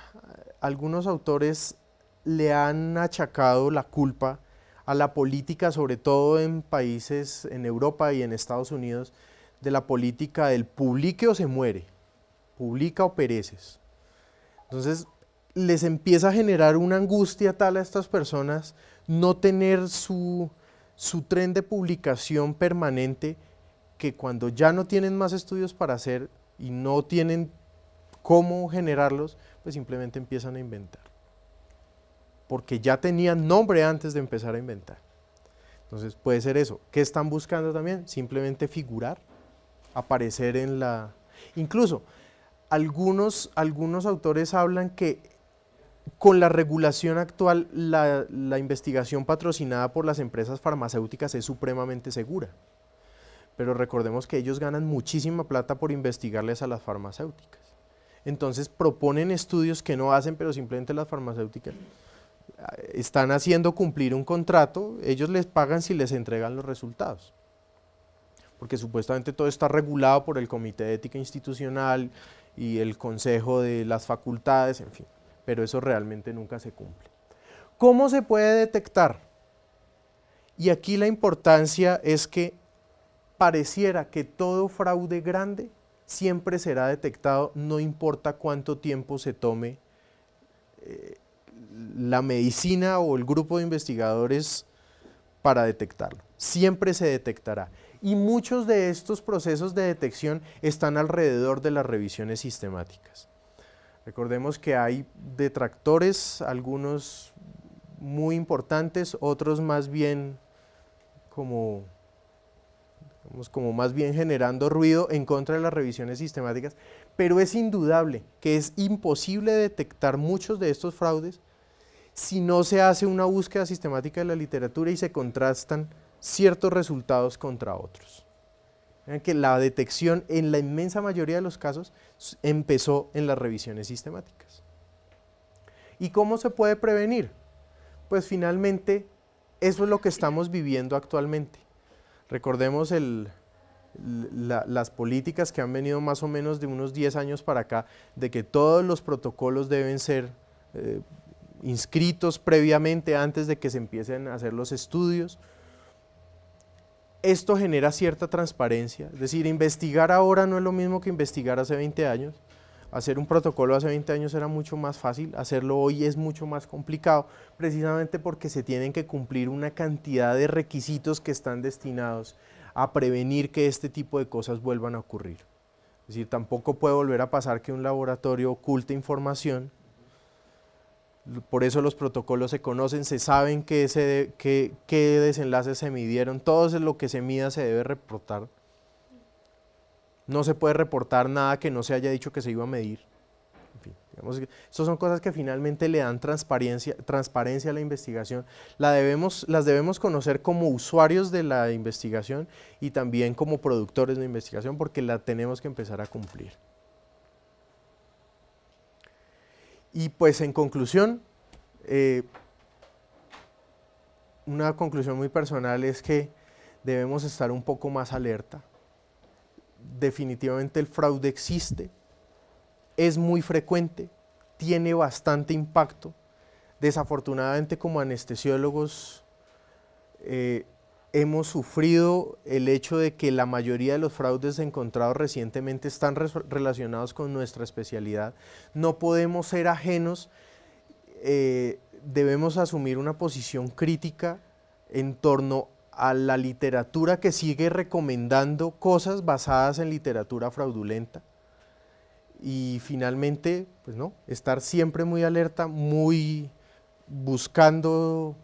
autores le han achacado la culpa a la política, sobre todo en países, en Europa y en Estados Unidos, de la política del publique o se muere, publica o pereces. Entonces, les empieza a generar una angustia tal a estas personas no tener su tren de publicación permanente, que cuando ya no tienen más estudios para hacer y no tienen cómo generarlos, pues simplemente empiezan a inventar. Porque ya tenían nombre antes de empezar a inventar. Entonces puede ser eso. ¿Qué están buscando también? Simplemente figurar, aparecer en la... Incluso algunos autores hablan que con la regulación actual, la investigación patrocinada por las empresas farmacéuticas es supremamente segura. Pero recordemos que ellos ganan muchísima plata por investigarles a las farmacéuticas. Entonces proponen estudios que no hacen, pero simplemente las farmacéuticas están haciendo cumplir un contrato, ellos les pagan si les entregan los resultados. Porque supuestamente todo está regulado por el Comité de Ética Institucional y el Consejo de las Facultades, en fin. Pero eso realmente nunca se cumple. ¿Cómo se puede detectar? Y aquí la importancia es que pareciera que todo fraude grande siempre será detectado, no importa cuánto tiempo se tome la medicina o el grupo de investigadores para detectarlo. Siempre se detectará. Y muchos de estos procesos de detección están alrededor de las revisiones sistemáticas. Recordemos que hay detractores, algunos muy importantes, otros más bien como más bien generando ruido en contra de las revisiones sistemáticas, pero es indudable que es imposible detectar muchos de estos fraudes si no se hace una búsqueda sistemática de la literatura y se contrastan ciertos resultados contra otros. Vean que la detección en la inmensa mayoría de los casos empezó en las revisiones sistemáticas. ¿Y cómo se puede prevenir? Pues finalmente eso es lo que estamos viviendo actualmente. Recordemos las políticas que han venido más o menos de unos 10 años para acá, de que todos los protocolos deben ser inscritos previamente antes de que se empiecen a hacer los estudios. Esto genera cierta transparencia, es decir, investigar ahora no es lo mismo que investigar hace 20 años. Hacer un protocolo hace 20 años era mucho más fácil, hacerlo hoy es mucho más complicado, precisamente porque se tienen que cumplir una cantidad de requisitos que están destinados a prevenir que este tipo de cosas vuelvan a ocurrir. Es decir, tampoco puede volver a pasar que un laboratorio oculte información. Por eso los protocolos se conocen, se saben qué desenlaces se midieron, todo lo que se mida se debe reportar. No se puede reportar nada que no se haya dicho que se iba a medir. En fin, digamos que estas son cosas que finalmente le dan transparencia a la investigación. Las debemos conocer como usuarios de la investigación y también como productores de investigación, porque la tenemos que empezar a cumplir. Y pues en conclusión, una conclusión muy personal es que debemos estar un poco más alerta. Definitivamente el fraude existe, es muy frecuente, tiene bastante impacto. Desafortunadamente como anestesiólogos hemos sufrido el hecho de que la mayoría de los fraudes encontrados recientemente están relacionados con nuestra especialidad. No podemos ser ajenos, debemos asumir una posición crítica en torno a la literatura que sigue recomendando cosas basadas en literatura fraudulenta y finalmente, pues no, estar siempre muy alerta, muy buscando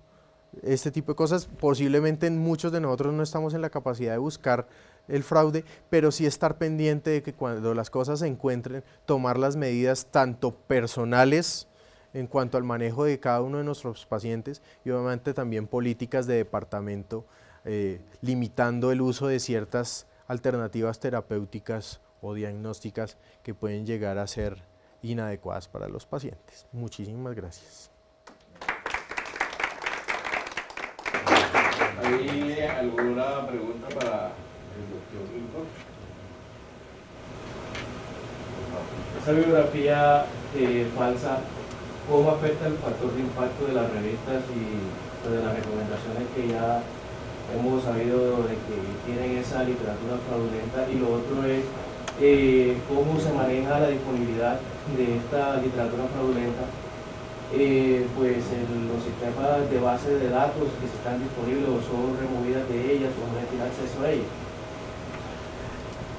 este tipo de cosas. Posiblemente muchos de nosotros no estamos en la capacidad de buscar el fraude, pero sí estar pendiente de que cuando las cosas se encuentren, tomar las medidas tanto personales en cuanto al manejo de cada uno de nuestros pacientes y obviamente también políticas de departamento, limitando el uso de ciertas alternativas terapéuticas o diagnósticas que pueden llegar a ser inadecuadas para los pacientes. Muchísimas gracias. ¿Hay alguna pregunta para el doctor Rincón? Esa biografía falsa, ¿cómo afecta el factor de impacto de las revistas y pues, de las recomendaciones que ya hemos sabido de que tienen esa literatura fraudulenta? Y lo otro es cómo se maneja la disponibilidad de esta literatura fraudulenta, pues en los sistemas de base de datos que están disponibles o son removidas de ellas o no tiene acceso a ellas.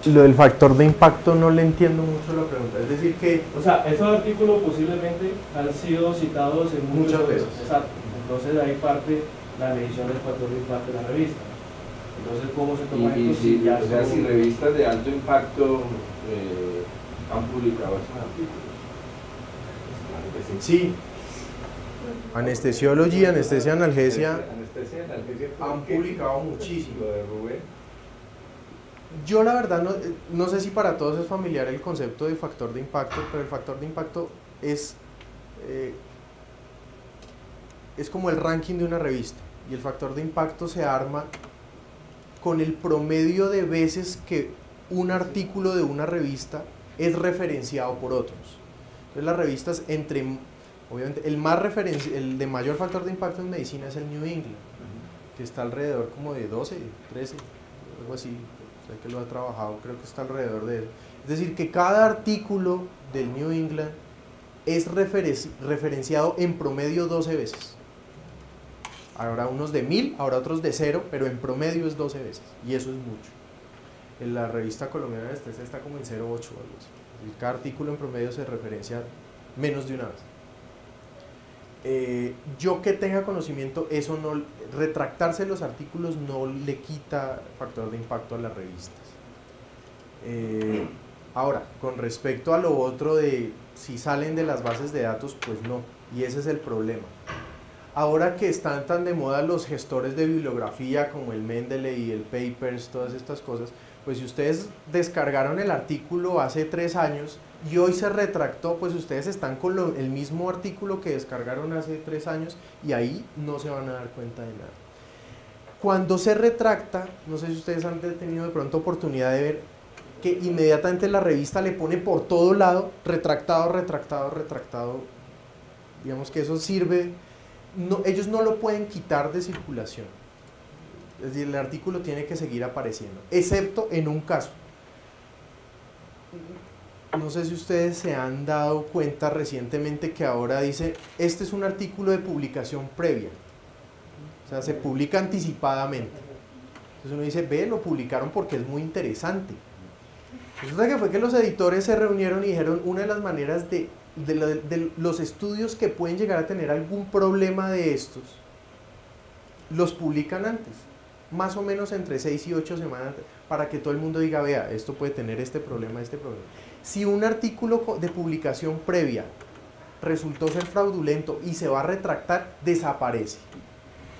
Lo del factor de impacto no le entiendo mucho la pregunta, es decir que... O sea, esos artículos posiblemente han sido citados en muchas veces. Exacto. Entonces de ahí parte la medición del factor de impacto de la revista. Entonces, ¿cómo se toma esto? Si revistas de alto impacto han publicado esos artículos. Sí. Anestesiology, anestesia analgesia han publicado muchísimo. Lo de Rubén. Yo la verdad no sé si para todos es familiar el concepto de factor de impacto, pero el factor de impacto es como el ranking de una revista, y el factor de impacto se arma con el promedio de veces que un artículo de una revista es referenciado por otros. Entonces las revistas obviamente el de mayor factor de impacto en medicina es el New England, que está alrededor como de 12, 13, algo así. Sé que lo ha trabajado, creo que está alrededor de él. Es decir, que cada artículo del New England es referenciado en promedio 12 veces. Habrá unos de 1000, habrá otros de 0, pero en promedio es 12 veces, y eso es mucho. En la revista colombiana de anestesia está como en 0,8 o algo así. Es decir, cada artículo en promedio se referencia menos de una vez. Yo que tenga conocimiento, eso no, retractarse los artículos no le quita factor de impacto a las revistas. Ahora, con respecto a lo otro de si salen de las bases de datos, pues no, y ese es el problema. Ahora que están tan de moda los gestores de bibliografía como el Mendeley y el Papers, todas estas cosas, pues si ustedes descargaron el artículo hace 3 años y hoy se retractó, pues ustedes están con el mismo artículo que descargaron hace 3 años y ahí no se van a dar cuenta de nada. Cuando se retracta, no sé si ustedes han tenido de pronto oportunidad de ver que inmediatamente la revista le pone por todo lado retractado, retractado, retractado. Digamos que eso sirve, ellos no lo pueden quitar de circulación. Es decir, el artículo tiene que seguir apareciendo, excepto en un caso. No sé si ustedes se han dado cuenta recientemente que ahora dice, este es un artículo de publicación previa. O sea, se publica anticipadamente. Entonces uno dice, ve, lo publicaron porque es muy interesante. Resulta que fue que los editores se reunieron y dijeron, una de las maneras de los estudios que pueden llegar a tener algún problema de estos, los publican antes, más o menos entre 6 y 8 semanas, para que todo el mundo diga, vea, esto puede tener este problema, este problema. Si un artículo de publicación previa resultó ser fraudulento y se va a retractar, desaparece.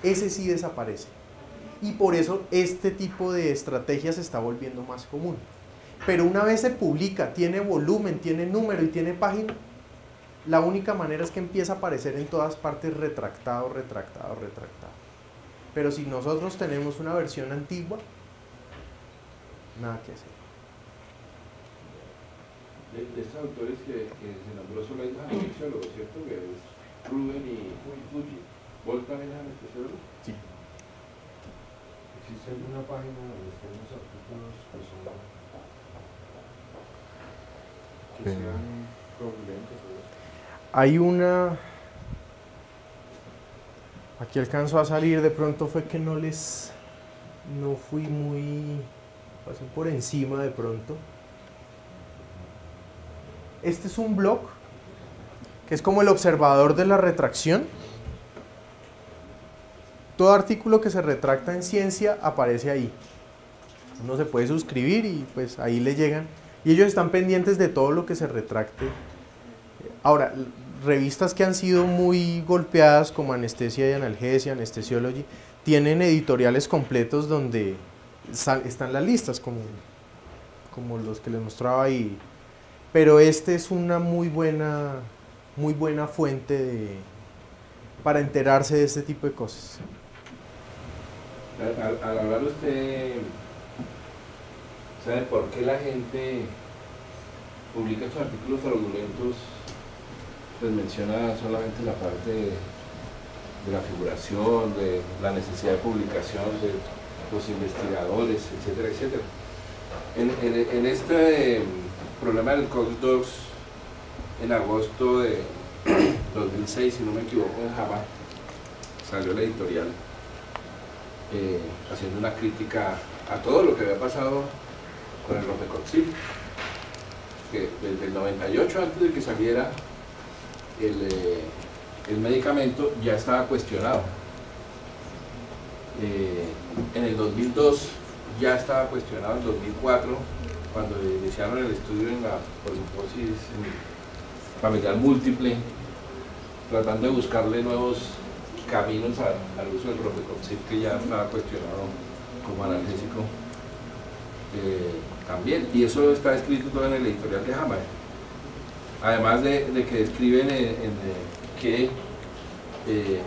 Ese sí desaparece. Y por eso este tipo de estrategia se está volviendo más común. Pero una vez se publica, tiene volumen, tiene número y tiene página, la única manera es que empieza a aparecer en todas partes retractado, retractado, retractado. Pero si nosotros tenemos una versión antigua, nada que hacer. De estos autores que se nombró solo hay un anestesiólogo, ¿cierto? Que es Rubén y Fuji. ¿Vos también es anestesiólogo? Sí. ¿Existe alguna página donde estén los artículos que sean fraudulentos? Hay una... Aquí alcanzó a salir, de pronto fue que no fui muy... pasé por encima de pronto. Este es un blog que es como el observador de la retracción. Todo artículo que se retracta en ciencia aparece ahí. Uno se puede suscribir y pues ahí le llegan. Y ellos están pendientes de todo lo que se retracte. Ahora, revistas que han sido muy golpeadas como Anestesia y Analgesia, Anesthesiology, tienen editoriales completos donde están las listas, como los que les mostraba ahí. Pero este es una muy buena fuente para enterarse de este tipo de cosas. Al hablar usted, ¿sabe por qué la gente publica estos artículos fraudulentos? Pues menciona solamente la parte de la figuración, de la necesidad de publicación de los investigadores, etcétera, etcétera. En este problema del COX-2, en agosto de 2006, si no me equivoco, en JAMA, salió la editorial haciendo una crítica a todo lo que había pasado con el rofecoxib, que desde el 98, antes de que saliera el medicamento, ya estaba cuestionado. En el 2002 ya estaba cuestionado, en 2004, cuando iniciaron el estudio en la polimorfosis familiar múltiple, tratando de buscarle nuevos caminos al uso del rofecoxib, que ya estaba cuestionado como analgésico también, y eso está escrito todo en el editorial de JAMA. Además de que describen que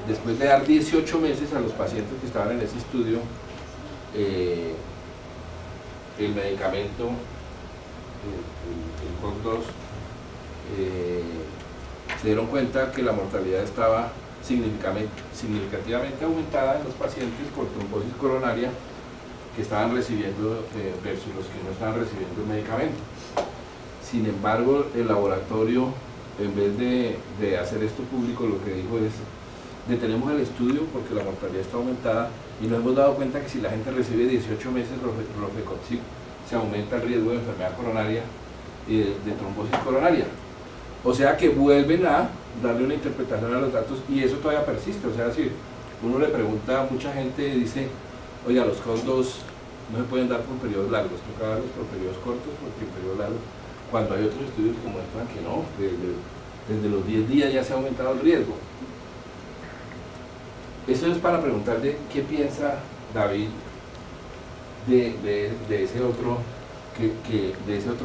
después de dar 18 meses a los pacientes que estaban en ese estudio, el medicamento, el COX-2, se dieron cuenta que la mortalidad estaba significativamente aumentada en los pacientes por trombosis coronaria que estaban recibiendo versus los que no estaban recibiendo el medicamento. Sin embargo, el laboratorio, en vez de hacer esto público, lo que dijo es: detenemos el estudio porque la mortalidad está aumentada y nos hemos dado cuenta que si la gente recibe 18 meses rofecoxib, se aumenta el riesgo de enfermedad coronaria y de trombosis coronaria. O sea que vuelven a darle una interpretación a los datos y eso todavía persiste. O sea, si uno le pregunta a mucha gente, dice: oiga, los COX-2 no se pueden dar por periodos largos, toca darlos por periodos cortos, porque en periodos largos, cuando hay otros estudios que muestran que no, desde los 10 días ya se ha aumentado el riesgo. Eso es para preguntarle qué piensa David de ese otro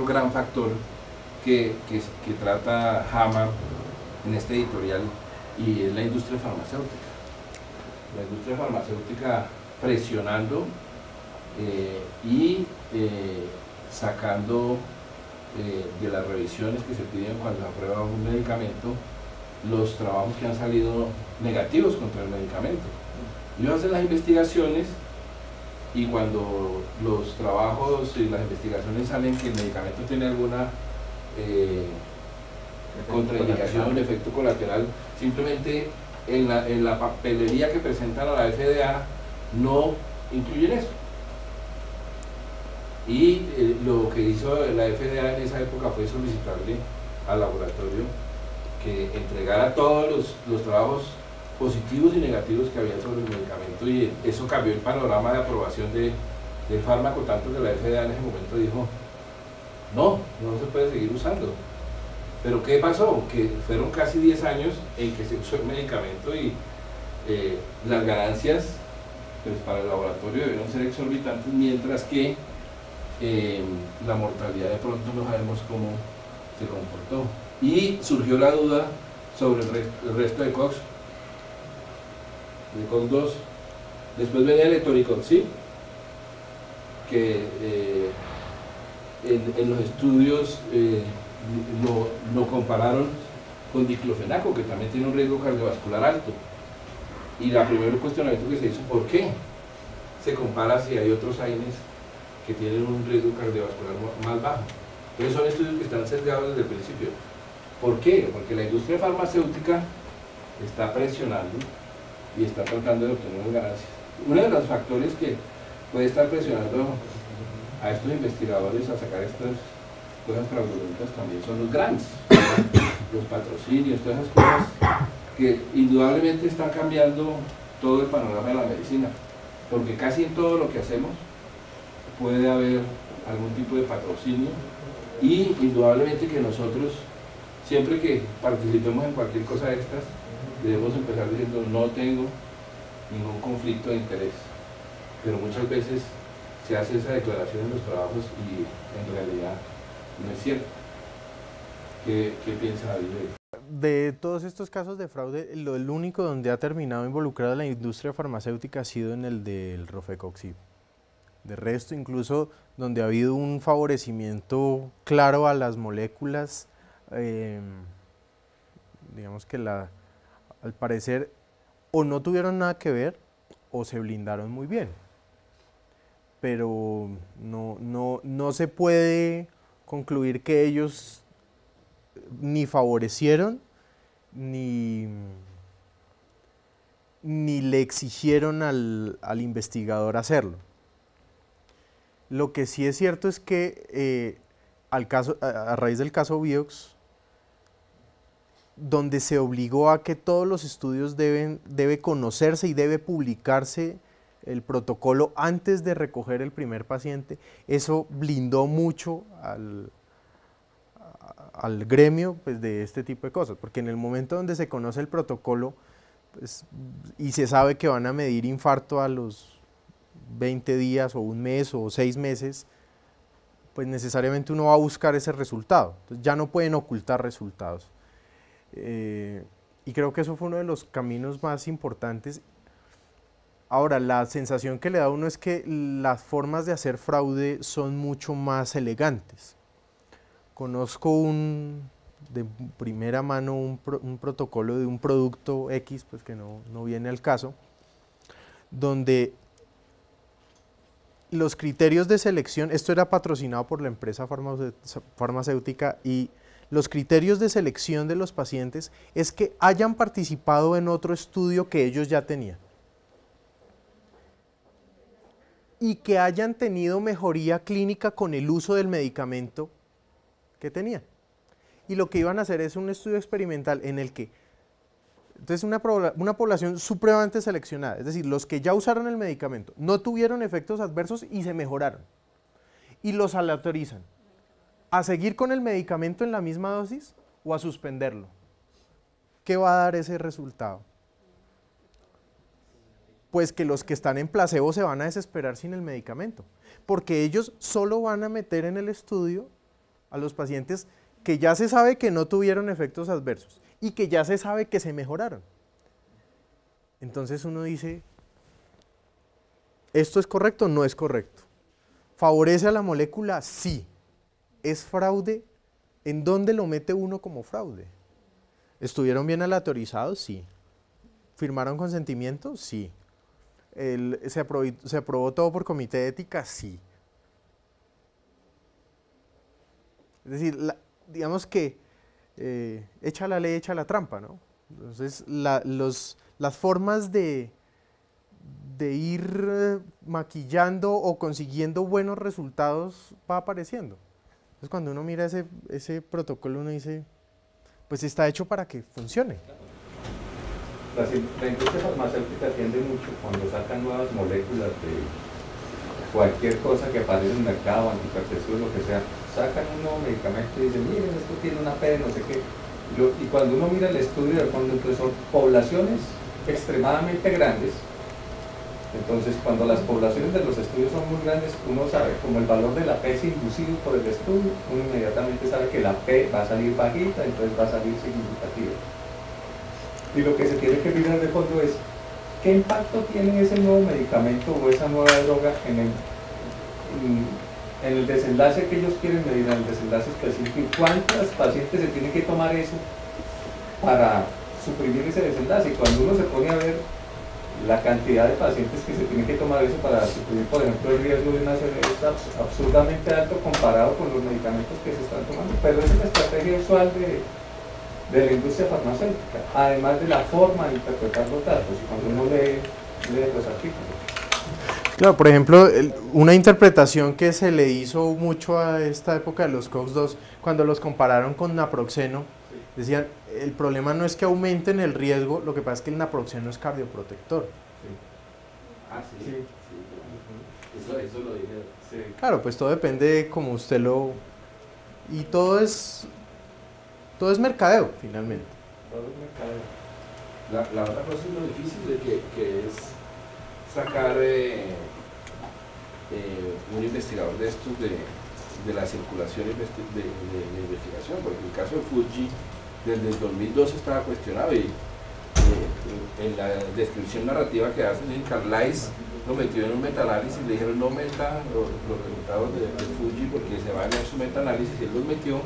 gran factor que trata JAMA en este editorial, y es la industria farmacéutica. La industria farmacéutica presionando y sacando de las revisiones que se piden cuando se aprueba un medicamento los trabajos que han salido negativos contra el medicamento. Ellos hacen las investigaciones y cuando los trabajos y las investigaciones salen que el medicamento tiene alguna contraindicación, efecto colateral, simplemente en la papelería que presentan a la FDA no incluyen eso. Y lo que hizo la FDA en esa época fue solicitarle al laboratorio que entregara todos los trabajos positivos y negativos que había sobre el medicamento, y eso cambió el panorama de aprobación del fármaco, tanto que la FDA en ese momento dijo: no se puede seguir usando. Pero ¿qué pasó? Que fueron casi 10 años en que se usó el medicamento y las ganancias, pues, para el laboratorio debieron ser exorbitantes, mientras que la mortalidad de pronto no sabemos cómo se comportó. Y surgió la duda sobre el resto de COX, de COX-2. Después venía el etoricoxib, que en los estudios lo compararon con diclofenaco, que también tiene un riesgo cardiovascular alto. Y el primer cuestionamiento que se hizo: ¿por qué se compara si hay otros AINES que tienen un riesgo cardiovascular más bajo? Entonces son estudios que están sesgados desde el principio. ¿Por qué? Porque la industria farmacéutica está presionando y está tratando de obtener ganancias. Uno de los factores que puede estar presionando a estos investigadores a sacar cosas fraudulentas también son los grants, los patrocinios, todas esas cosas que indudablemente están cambiando todo el panorama de la medicina, porque casi en todo lo que hacemos puede haber algún tipo de patrocinio, y indudablemente que nosotros, siempre que participemos en cualquier cosa de estas, debemos empezar diciendo no tengo ningún conflicto de interés, pero muchas veces se hace esa declaración en los trabajos y en realidad no es cierto. ¿Qué piensa David? De todos estos casos de fraude, el único donde ha terminado involucrada la industria farmacéutica ha sido en el del Rofecoxib. De resto, incluso donde ha habido un favorecimiento claro a las moléculas, digamos que al parecer o no tuvieron nada que ver o se blindaron muy bien. Pero no se puede concluir que ellos ni favorecieron ni le exigieron al investigador hacerlo. Lo que sí es cierto es que a raíz del caso Vioxx, donde se obligó a que todos los estudios debe conocerse y debe publicarse el protocolo antes de recoger el primer paciente, eso blindó mucho al gremio, pues, de este tipo de cosas, porque en el momento donde se conoce el protocolo, pues, y se sabe que van a medir infarto a los 20 días o un mes o 6 meses, pues necesariamente uno va a buscar ese resultado. Entonces ya no pueden ocultar resultados. Y creo que eso fue uno de los caminos más importantes. Ahora, la sensación que le da a uno es que las formas de hacer fraude son mucho más elegantes. Conozco de primera mano un protocolo de un producto X, pues que no viene al caso, donde los criterios de selección, esto era patrocinado por la empresa farmacéutica, y los criterios de selección de los pacientes es que hayan participado en otro estudio que ellos ya tenían y que hayan tenido mejoría clínica con el uso del medicamento que tenían. Y lo que iban a hacer es un estudio experimental en el que, entonces, una población supremamente seleccionada, es decir, los que ya usaron el medicamento no tuvieron efectos adversos y se mejoraron, y los aleatorizan a seguir con el medicamento en la misma dosis o a suspenderlo. ¿Qué va a dar ese resultado? Pues que los que están en placebo se van a desesperar sin el medicamento, porque ellos solo van a meter en el estudio a los pacientes que ya se sabe que no tuvieron efectos adversos y que ya se sabe que se mejoraron. Entonces uno dice, ¿esto es correcto o no es correcto? ¿Favorece a la molécula? Sí. ¿Es fraude? ¿En dónde lo mete uno como fraude? ¿Estuvieron bien aleatorizados? Sí. ¿Firmaron consentimiento? Sí. ¿Se aprobó todo por comité de ética? Sí. Es decir, digamos que echa la ley, echa la trampa, ¿no? Entonces, las formas de ir maquillando o consiguiendo buenos resultados va apareciendo. Entonces, cuando uno mira ese protocolo, uno dice, pues está hecho para que funcione. La industria farmacéutica tiende mucho cuando sacan nuevas moléculas de cualquier cosa que aparece en el mercado, antihipertensivos, lo que sea, sacan un nuevo medicamento y dicen, miren, esto tiene una P, no sé qué. Y cuando uno mira el estudio del fondo, entonces son poblaciones extremadamente grandes. Entonces, cuando las poblaciones de los estudios son muy grandes, uno sabe, como el valor de la P es inducido por el estudio, uno inmediatamente sabe que la P va a salir bajita, entonces va a salir significativa. Y lo que se tiene que mirar de fondo es, ¿qué impacto tiene ese nuevo medicamento o esa nueva droga en el desenlace que ellos quieren medir, en el desenlace específico? ¿Y cuántos pacientes se tiene que tomar eso para suprimir ese desenlace? Y cuando uno se pone a ver la cantidad de pacientes que se tiene que tomar eso para suprimir, por ejemplo, el riesgo de una CV, es absurdamente alto comparado con los medicamentos que se están tomando. Pero esa es la estrategia usual de la industria farmacéutica, además de la forma de interpretar los datos, y cuando uno lee los artículos. Claro, por ejemplo, una interpretación que se le hizo mucho a esta época de los COX-2, cuando los compararon con naproxeno, decían, el problema no es que aumenten el riesgo, lo que pasa es que el naproxeno es cardioprotector. Ah, sí. Eso lo dije. Sí. Claro, pues todo depende de cómo usted lo... Y todo es mercadeo, finalmente. Todo es mercadeo. La otra cosa es lo difícil de que es sacar un investigador de estos de la circulación de investigación, porque el caso de Fuji desde el 2012 estaba cuestionado y en la descripción narrativa que hacen en Carlisle lo metió en un metaanálisis, le dijeron no meta los resultados de Fuji porque se van a su metaanálisis y él los metió,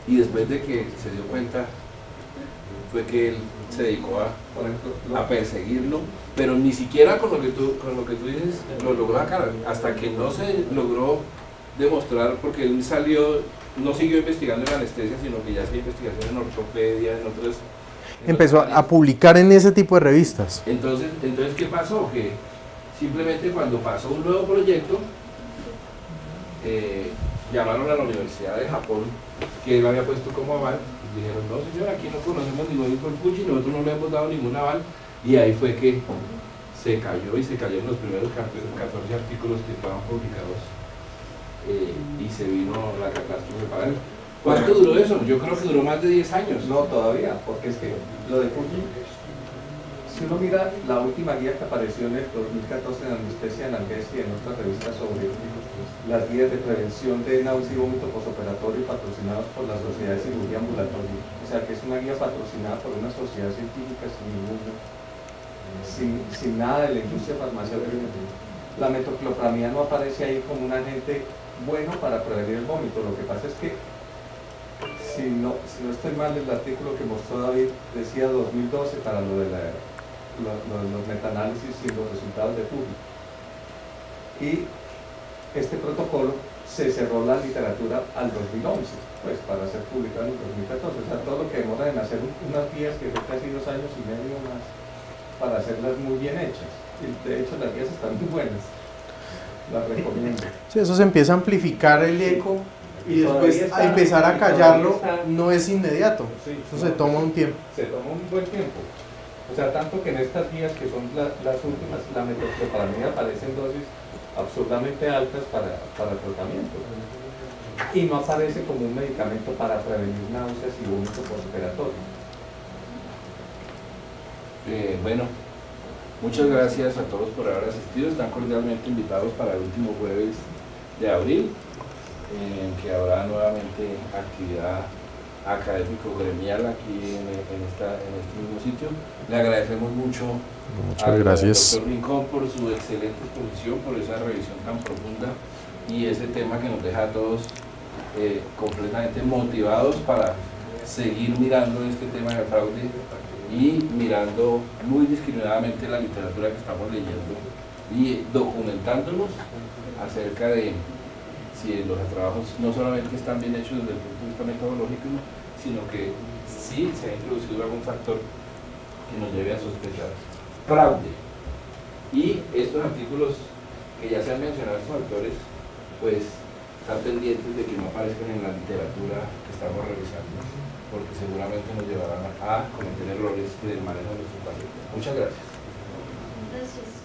y después de que se dio cuenta fue que él se dedicó a perseguirlo, pero ni siquiera con lo que tú dices lo logró sacar, hasta que no se logró demostrar, porque él salió, no siguió investigando en anestesia, sino que ya hacía investigación en ortopedia, en otras... Empezó a publicar en ese tipo de revistas. Entonces, ¿qué pasó? Que simplemente cuando pasó un nuevo proyecto, llamaron a la Universidad de Japón, que él había puesto como aval, y dijeron, no señor, aquí no conocemos ningún Nicole Fuji, nosotros no le hemos dado ningún aval, y ahí fue que se cayó, y se cayeron los primeros 14 artículos que estaban publicados, y se vino la catástrofe para él. ¿Cuánto duró eso? Yo creo que duró más de 10 años. No, todavía, porque es que lo de Fuji, si uno mira la última guía que apareció en el 2014 en Anestesia, Analgesia y en otras revistas sobre las guías de prevención de náusea y vómito posoperatorio patrocinados por la Sociedad de Cirugía Ambulatoria, o sea que es una guía patrocinada por una sociedad científica sin nada de la industria farmacéutica. La metoclopramida no aparece ahí como un agente bueno para prevenir el vómito. Lo que pasa es que si no estoy mal, el artículo que mostró David decía 2012 para lo de los metaanálisis y los resultados de Fuji. Y este protocolo se cerró la literatura al 2011, pues para ser publicado en 2014. O sea, todo lo que demora en hacer unas guías que fue casi 2 años y medio más para hacerlas muy bien hechas. Y de hecho las guías están muy buenas. Las recomiendo. Sí, eso se empieza a amplificar el eco. Y después a empezar a callarlo no es inmediato, sí, eso se toma un tiempo. Se toma un buen tiempo. O sea, tanto que en estas guías que son las últimas, la metoclopramida aparece en dosis absurdamente altas para el tratamiento. Y no aparece como un medicamento para prevenir náuseas y vómito postoperatorio. Bueno, muchas gracias a todos por haber asistido. Están cordialmente invitados para el último jueves de abril, en que habrá nuevamente actividad académico-gremial aquí en este mismo sitio. Le agradecemos mucho al doctor Rincón por su excelente exposición, por esa revisión tan profunda y ese tema que nos deja a todos completamente motivados para seguir mirando este tema del fraude y mirando muy discriminadamente la literatura que estamos leyendo y documentándonos acerca de si los trabajos no solamente están bien hechos desde el punto de vista metodológico, sino que sí se ha introducido algún factor que nos lleve a sospechar fraude. Y estos artículos que ya se han mencionado, estos autores, pues están pendientes de que no aparezcan en la literatura que estamos revisando, porque seguramente nos llevarán a cometer errores del manejo de nuestros pacientes. Muchas gracias. Gracias.